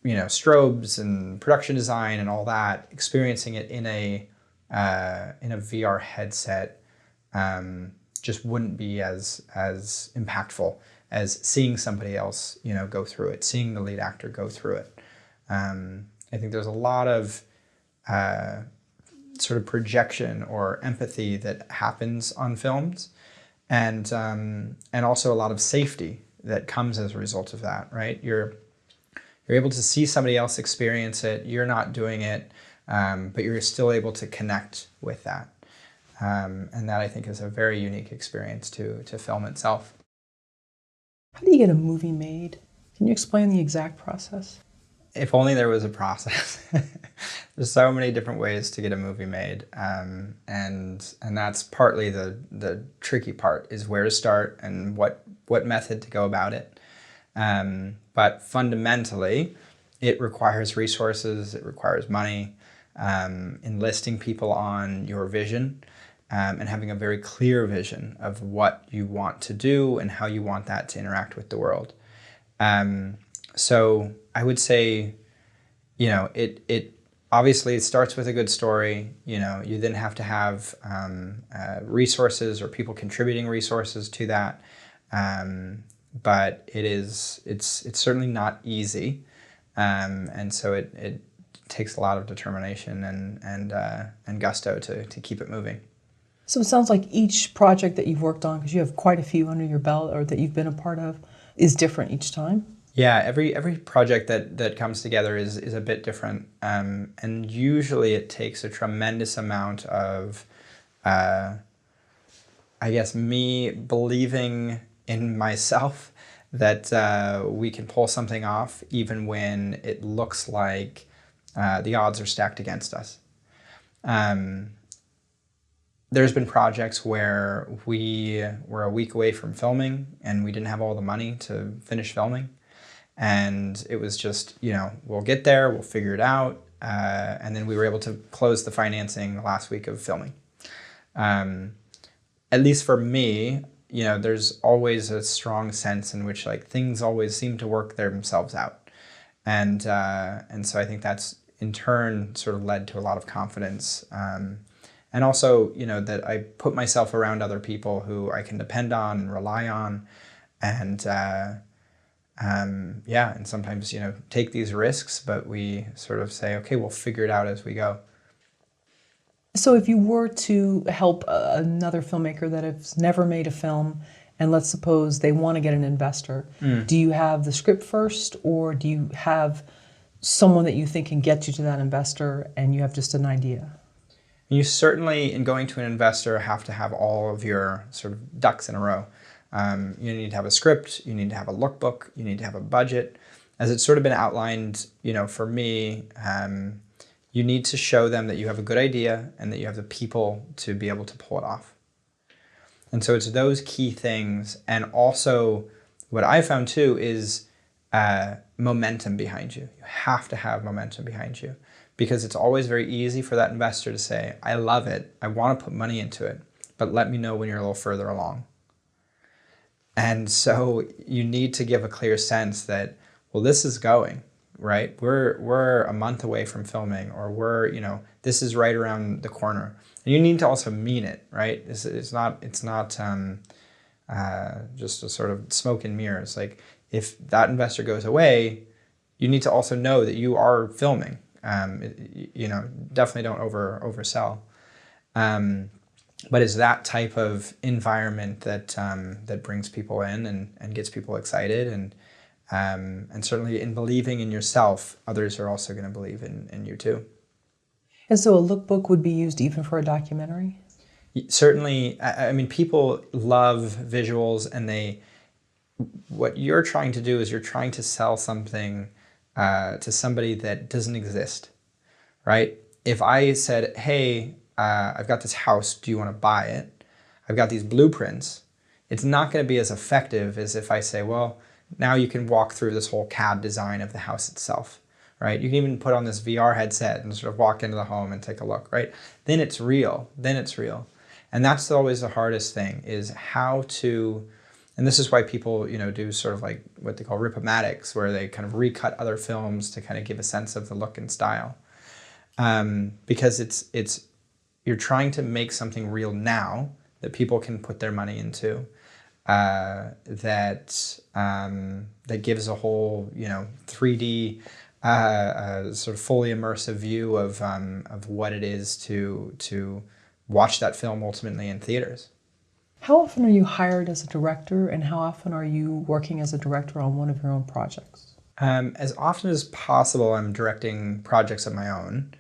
strobes and production design and all that, experiencing it in a VR headset just wouldn't be as impactful as seeing somebody else, go through it, seeing the lead actor go through it. I think there's a lot of sort of projection or empathy that happens on films, and also a lot of safety that comes as a result of that, right? You're able to see somebody else experience it. You're not doing it, but you're still able to connect with that. And that, I think, is a very unique experience to film itself. How do you get a movie made? Can you explain the exact process? If only there was a process. There's so many different ways to get a movie made, and that's partly the tricky part, is where to start and what method to go about it. But fundamentally, it requires resources, it requires money, enlisting people on your vision, and having a very clear vision of what you want to do and how you want that to interact with the world. So I would say, it obviously it starts with a good story. You then have to have resources or people contributing resources to that. But it's certainly not easy, and so it takes a lot of determination and gusto to keep it moving. So it sounds like each project that you've worked on, because you have quite a few under your belt or that you've been a part of, is different each time. Yeah, every project that comes together is a bit different, and usually it takes a tremendous amount of, I guess, me believing in myself that we can pull something off even when it looks like the odds are stacked against us. There's been projects where we were a week away from filming and we didn't have all the money to finish filming. And it was just, we'll get there, we'll figure it out. And then we were able to close the financing the last week of filming. At least for me, there's always a strong sense in which things always seem to work themselves out. And so I think that's in turn sort of led to a lot of confidence. And also, that I put myself around other people who I can depend on and rely on. And and sometimes, take these risks, but we sort of say, okay, we'll figure it out as we go. So if you were to help another filmmaker that has never made a film, and let's suppose they want to get an investor, do you have the script first, or do you have someone that you think can get you to that investor and you have just an idea? You certainly, in going to an investor, have to have all of your sort of ducks in a row. You need to have a script, you need to have a lookbook, you need to have a budget. As it's sort of been outlined, for me, you need to show them that you have a good idea and that you have the people to be able to pull it off. And so it's those key things. And also what I found too is momentum behind you. You have to have momentum behind you, because it's always very easy for that investor to say, I love it, I want to put money into it, but let me know when you're a little further along. And so you need to give a clear sense that, well, this is going, right? We're a month away from filming, or this is right around the corner. And you need to also mean it, right? It's not just a sort of smoke and mirrors. If that investor goes away, you need to also know that you are filming. Definitely don't oversell. But it's that type of environment that brings people in and gets people excited, and certainly in believing in yourself, others are also going to believe in you too. And so a lookbook would be used even for a documentary? Certainly, I mean, people love visuals, and what you're trying to do is you're trying to sell something to somebody that doesn't exist, right? If I said, hey, I've got this house, do you want to buy it? I've got these blueprints. It's not going to be as effective as if I say, well, now you can walk through this whole CAD design of the house itself, right? You can even put on this VR headset and sort of walk into the home and take a look, right? Then it's real. And that's always the hardest thing, is how to, and this is why people, do sort of what they call Rippomatics, where they kind of recut other films to kind of give a sense of the look and style. Because you're trying to make something real now that people can put their money into, that gives a whole 3D sort of fully immersive view of what it is to watch that film ultimately in theaters. How often are you hired as a director, and how often are you working as a director on one of your own projects? As often as possible, I'm directing projects of my own.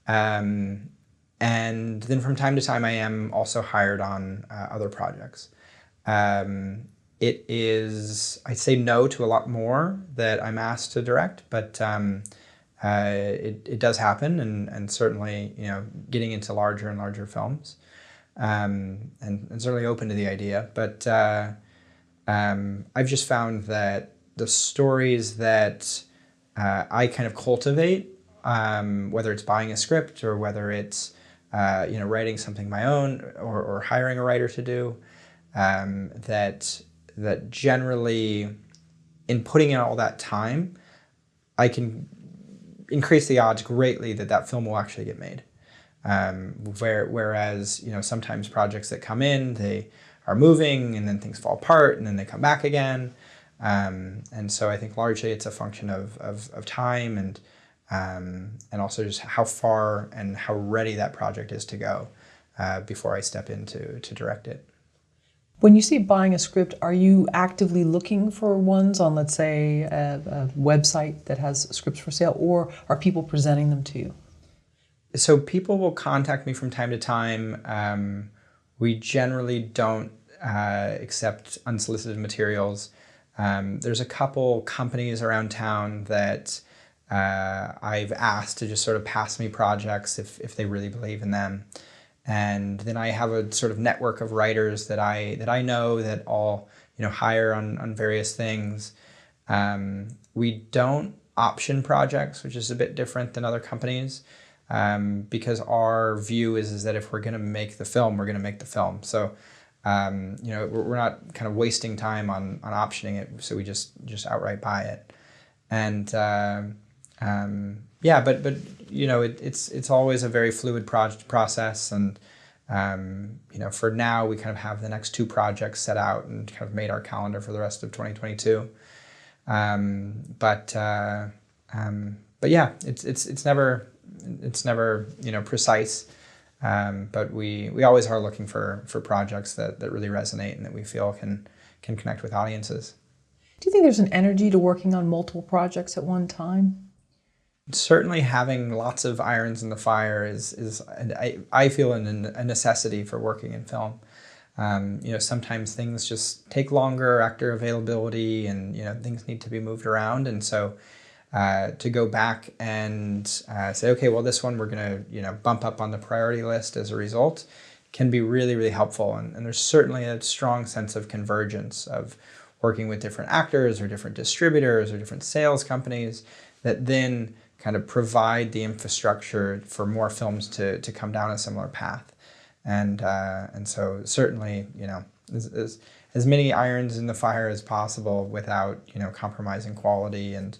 And then from time to time, I am also hired on other projects. It is, I'd say no to a lot more that I'm asked to direct, but it does happen, and certainly, getting into larger and larger films, and certainly open to the idea. But I've just found that the stories that I kind of cultivate, whether it's buying a script or whether it's writing something my own or hiring a writer to do, that generally, in putting in all that time, I can increase the odds greatly that that film will actually get made. Whereas, sometimes projects that come in, they are moving and then things fall apart and then they come back again. And so I think largely it's a function of time and also just how far and how ready that project is to go before I step in to direct it. When you say buying a script, are you actively looking for ones on, let's say, a website that has scripts for sale, or are people presenting them to you? So people will contact me from time to time. We generally don't accept unsolicited materials. There's a couple companies around town that I've asked to just sort of pass me projects if they really believe in them. And then I have a sort of network of writers that I know that all hire on various things. We don't option projects, which is a bit different than other companies, because our view is that if we're going to make the film, we're going to make the film. So we're not kind of wasting time on optioning it, so we just outright buy it. And it's always a very fluid process, and for now we kind of have the next 2 projects set out and kind of made our calendar for the rest of 2022. But yeah, it's never precise. But we always are looking for projects that really resonate and that we feel can connect with audiences. Do you think there's an energy to working on multiple projects at one time? Certainly having lots of irons in the fire is I feel a necessity for working in film. Sometimes things just take longer, actor availability, and things need to be moved around, and so to go back and say, okay, well, this one we're going to bump up on the priority list as a result, can be really, really helpful. And there's certainly a strong sense of convergence of working with different actors or different distributors or different sales companies that then kind of provide the infrastructure for more films to come down a similar path. And so certainly, as many irons in the fire as possible without compromising quality and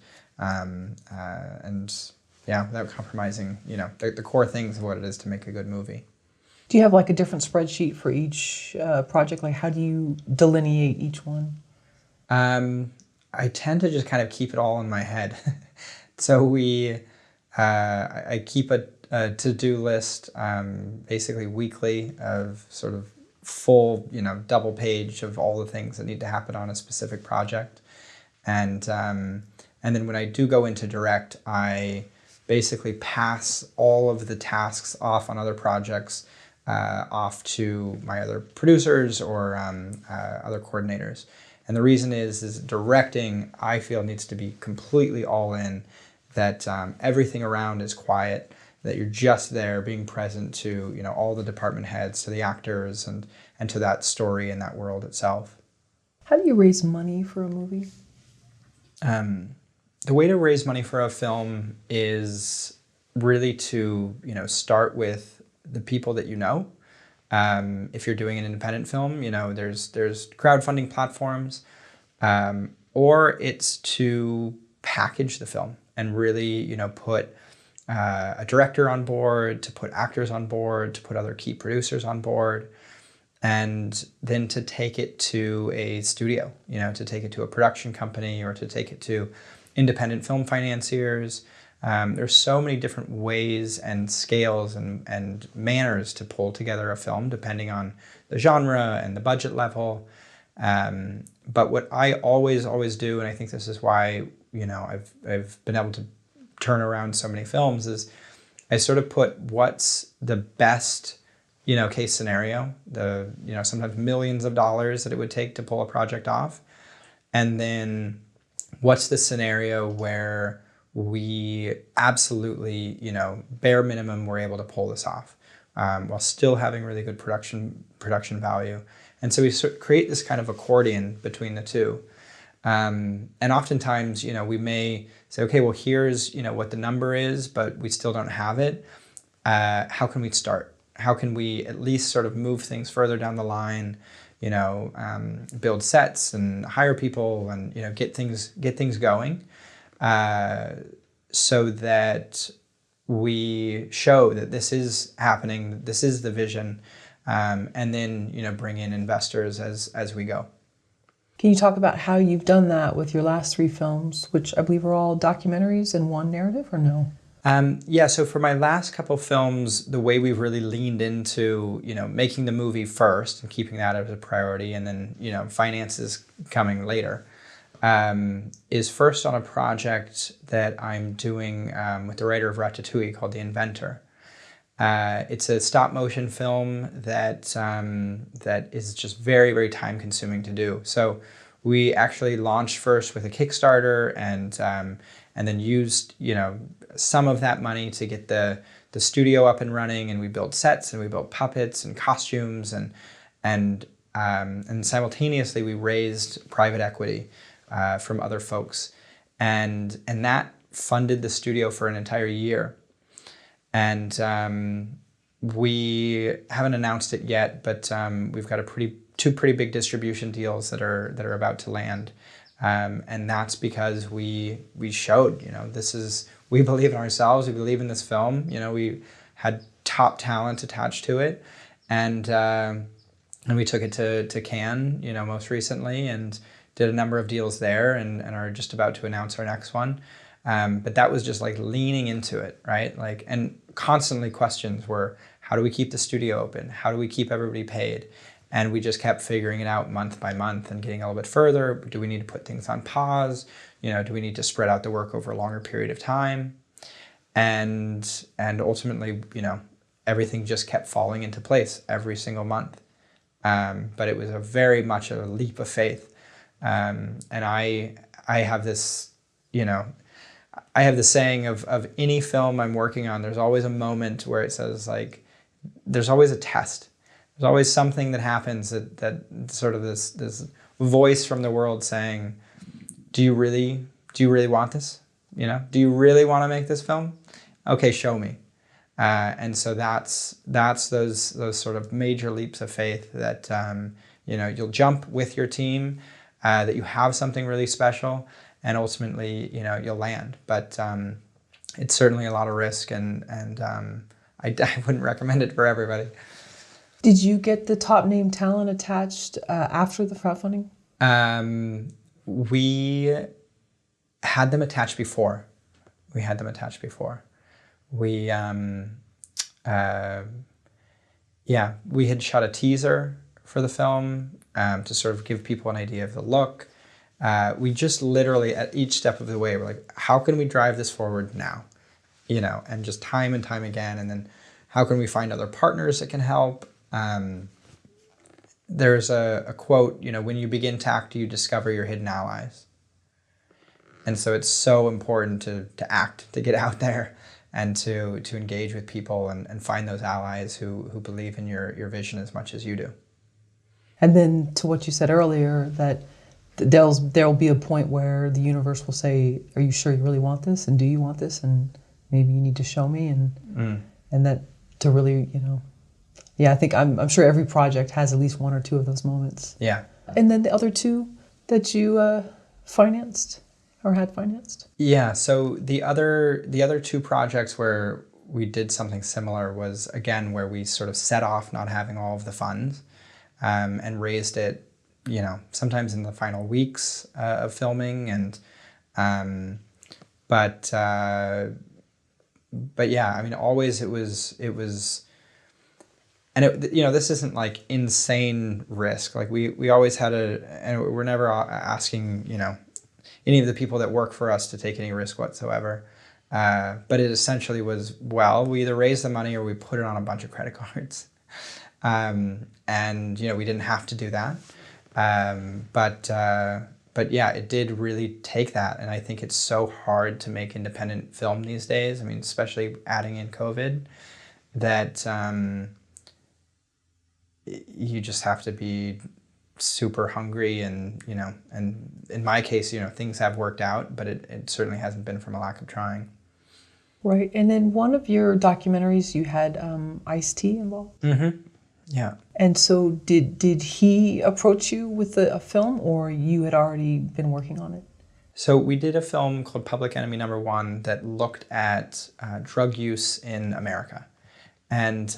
without compromising the core things of what it is to make a good movie. Do you have like a different spreadsheet for each project? Like, how do you delineate each one? I tend to just kind of keep it all in my head. So I keep a to-do list basically weekly of sort of full, double page of all the things that need to happen on a specific project. And then when I do go into direct, I basically pass all of the tasks off on other projects off to my other producers or other coordinators. And the reason is directing, I feel, needs to be completely all in, that everything around is quiet, that you're just there being present to all the department heads, to the actors, and to that story and that world itself. How do you raise money for a movie? The way to raise money for a film is really to start with the people that you know. If you're doing an independent film, there's crowdfunding platforms, or it's to package the film and really put a director on board, to put actors on board, to put other key producers on board, and then to take it to a studio, to take it to a production company or to take it to independent film financiers. There's so many different ways and scales and manners to pull together a film depending on the genre and the budget level. But what I always do, and I think this is why I've been able to turn around so many films, is I sort of put what's the best case scenario, the sometimes millions of dollars that it would take to pull a project off, and then what's the scenario where we absolutely, bare minimum, we're able to pull this off while still having really good production value. And so we create this kind of accordion between the two. And oftentimes, we may say, okay, well, here's, what the number is, but we still don't have it. How can we start? How can we at least sort of move things further down the line, build sets and hire people and, get things going, so that we show that this is happening, this is the vision, and then, bring in investors as we go. Can you talk about how you've done that with your last 3 films, which I believe are all documentaries and one narrative, or no? Yeah, so for my last couple films, the way we've really leaned into, making the movie first and keeping that as a priority, and then, finances coming later, is first on a project that I'm doing with the writer of Ratatouille called The Inventor. It's a stop motion film that that is just very, very time consuming to do. So we actually launched first with a Kickstarter and then used, some of that money to get the studio up and running, and we built sets and we built puppets and costumes and simultaneously we raised private equity from other folks, and that funded the studio for an entire year. And we haven't announced it yet, but we've got two pretty big distribution deals that are about to land. And that's because we showed, we believe in ourselves, we believe in this film, we had top talent attached to it, and we took it to Cannes, most recently, and did a number of deals there, and are just about to announce our next one. But that was just like leaning into it, right? And constantly questions were, how do we keep the studio open? How do we keep everybody paid? And we just kept figuring it out month by month and getting a little bit further. Do we need to put things on pause? Do we need to spread out the work over a longer period of time? And ultimately, everything just kept falling into place every single month. But it was very much a leap of faith. And I have this, I have the saying of any film I'm working on, there's always a moment where it says, there's always a test. There's always something that happens that sort of this voice from the world saying, do you really want this? Do you really want to make this film? Okay, show me. And so that's those sort of major leaps of faith that, you'll jump with your team, that you have something really special, and ultimately, you'll land. But it's certainly a lot of risk, and I wouldn't recommend it for everybody. Did you get the top name talent attached after the crowdfunding? We had them attached before. We had shot a teaser for the film to sort of give people an idea of the look. We just literally at each step of the way, we're like, how can we drive this forward now? And just time and time again. And then how can we find other partners that can help? There's a quote, when you begin to act, you discover your hidden allies. And so it's so important to act, to get out there and to engage with people and find those allies who believe in your vision as much as you do. And then to what you said earlier, that there'll be a point where the universe will say, are you sure you really want this? And do you want this? And maybe you need to show me. And that to really, I think I'm sure every project has at least one or two of those moments. Yeah. And then the other 2 that you financed or had financed? Yeah, so the other 2 projects where we did something similar was, again, where we sort of set off not having all of the funds, and raised it, sometimes in the final weeks of filming, and but yeah, always it was, and this isn't like insane risk. Like we always had and we're never asking, any of the people that work for us to take any risk whatsoever. But it essentially was, we either raise the money or we put it on a bunch of credit cards. And we didn't have to do that. But yeah, it did really take that. And I think it's so hard to make independent film these days. Especially adding in COVID, that you just have to be super hungry, and and in my case, things have worked out, but it certainly hasn't been from a lack of trying. Right. And then one of your documentaries, you had Ice-T involved. Yeah. And so did he approach you with a film, or you had already been working on it? So we did a film called Public Enemy #1 that looked at drug use in America. And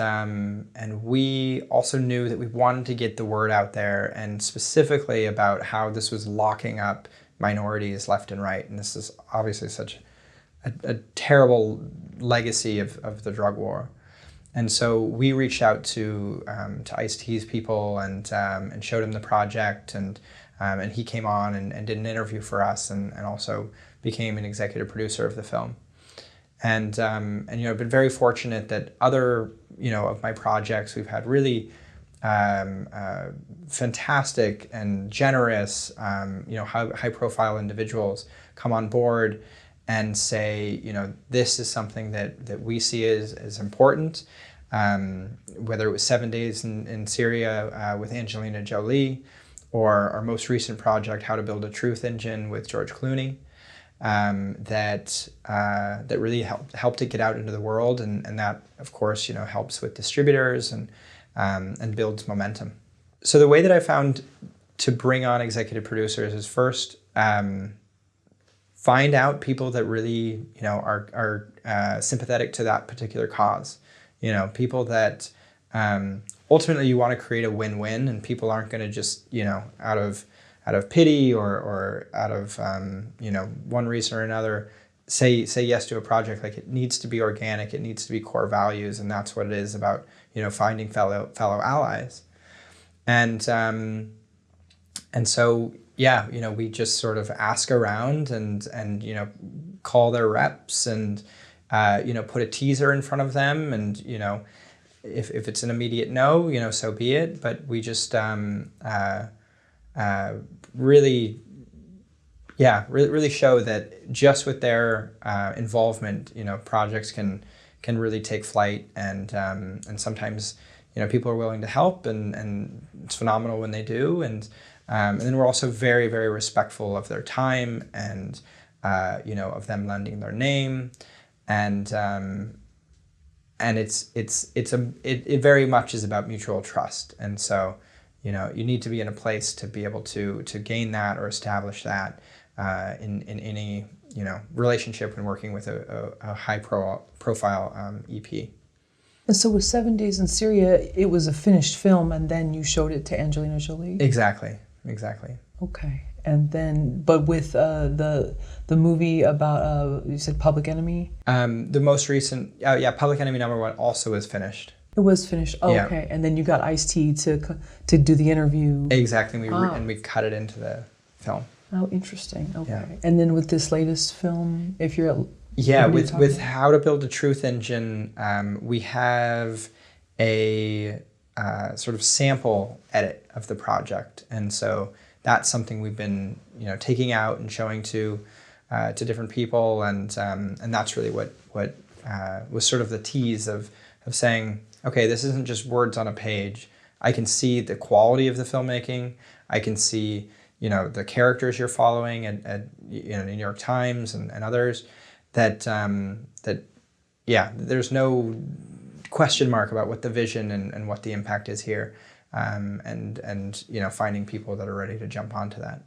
we also knew that we wanted to get the word out there, and specifically about how this was locking up minorities left and right. And this is obviously such a terrible legacy of the drug war. And so we reached out to Ice-T's people and showed him the project, and he came on and did an interview for us, and also became an executive producer of the film. And I've been very fortunate that other of my projects, we've had really fantastic and generous high profile individuals come on board and say, this is something that we see as important. Whether it was 7 Days in Syria with Angelina Jolie, or our most recent project, How to Build a Truth Engine with George Clooney, that really helped it get out into the world, and that of course helps with distributors and builds momentum. So the way that I found to bring on executive producers is first find out people that really are sympathetic to that particular cause. People that ultimately you want to create a win-win, and people aren't going to just out of pity or out of one reason or another say yes to a project. Like, it needs to be organic, it needs to be core values, and that's what it is about finding fellow allies. And so we just sort of ask around and call their reps and put a teaser in front of them, and if it's an immediate no, so be it. But we just really show that just with their involvement, projects can really take flight, and sometimes people are willing to help, and it's phenomenal when they do, and then we're also very, very respectful of their time and of them lending their name, and it very much is about mutual trust. And so you need to be in a place to be able to gain that or establish that in any relationship when working with a high profile EP. And so with 7 Days in Syria, it was a finished film, and then you showed it to Angelina Jolie? Exactly. Okay. And then, but with the movie about, you said Public Enemy? The most recent, Public Enemy #1 also is finished. It was finished. Oh, yeah. Okay. And then you got Ice-T to do the interview. Exactly. And we cut it into the film. Oh, interesting. Okay. Yeah. And then with this latest film, if you're with How to Build a Truth Engine, we have a sort of sample edit of the project, and so that's something we've been taking out and showing to different people, and that's really what was sort of the tease of saying, okay, this isn't just words on a page. I can see the quality of the filmmaking. I can see the characters you're following at New York Times and others. That there's no question mark about what the vision and what the impact is here, and finding people that are ready to jump onto that.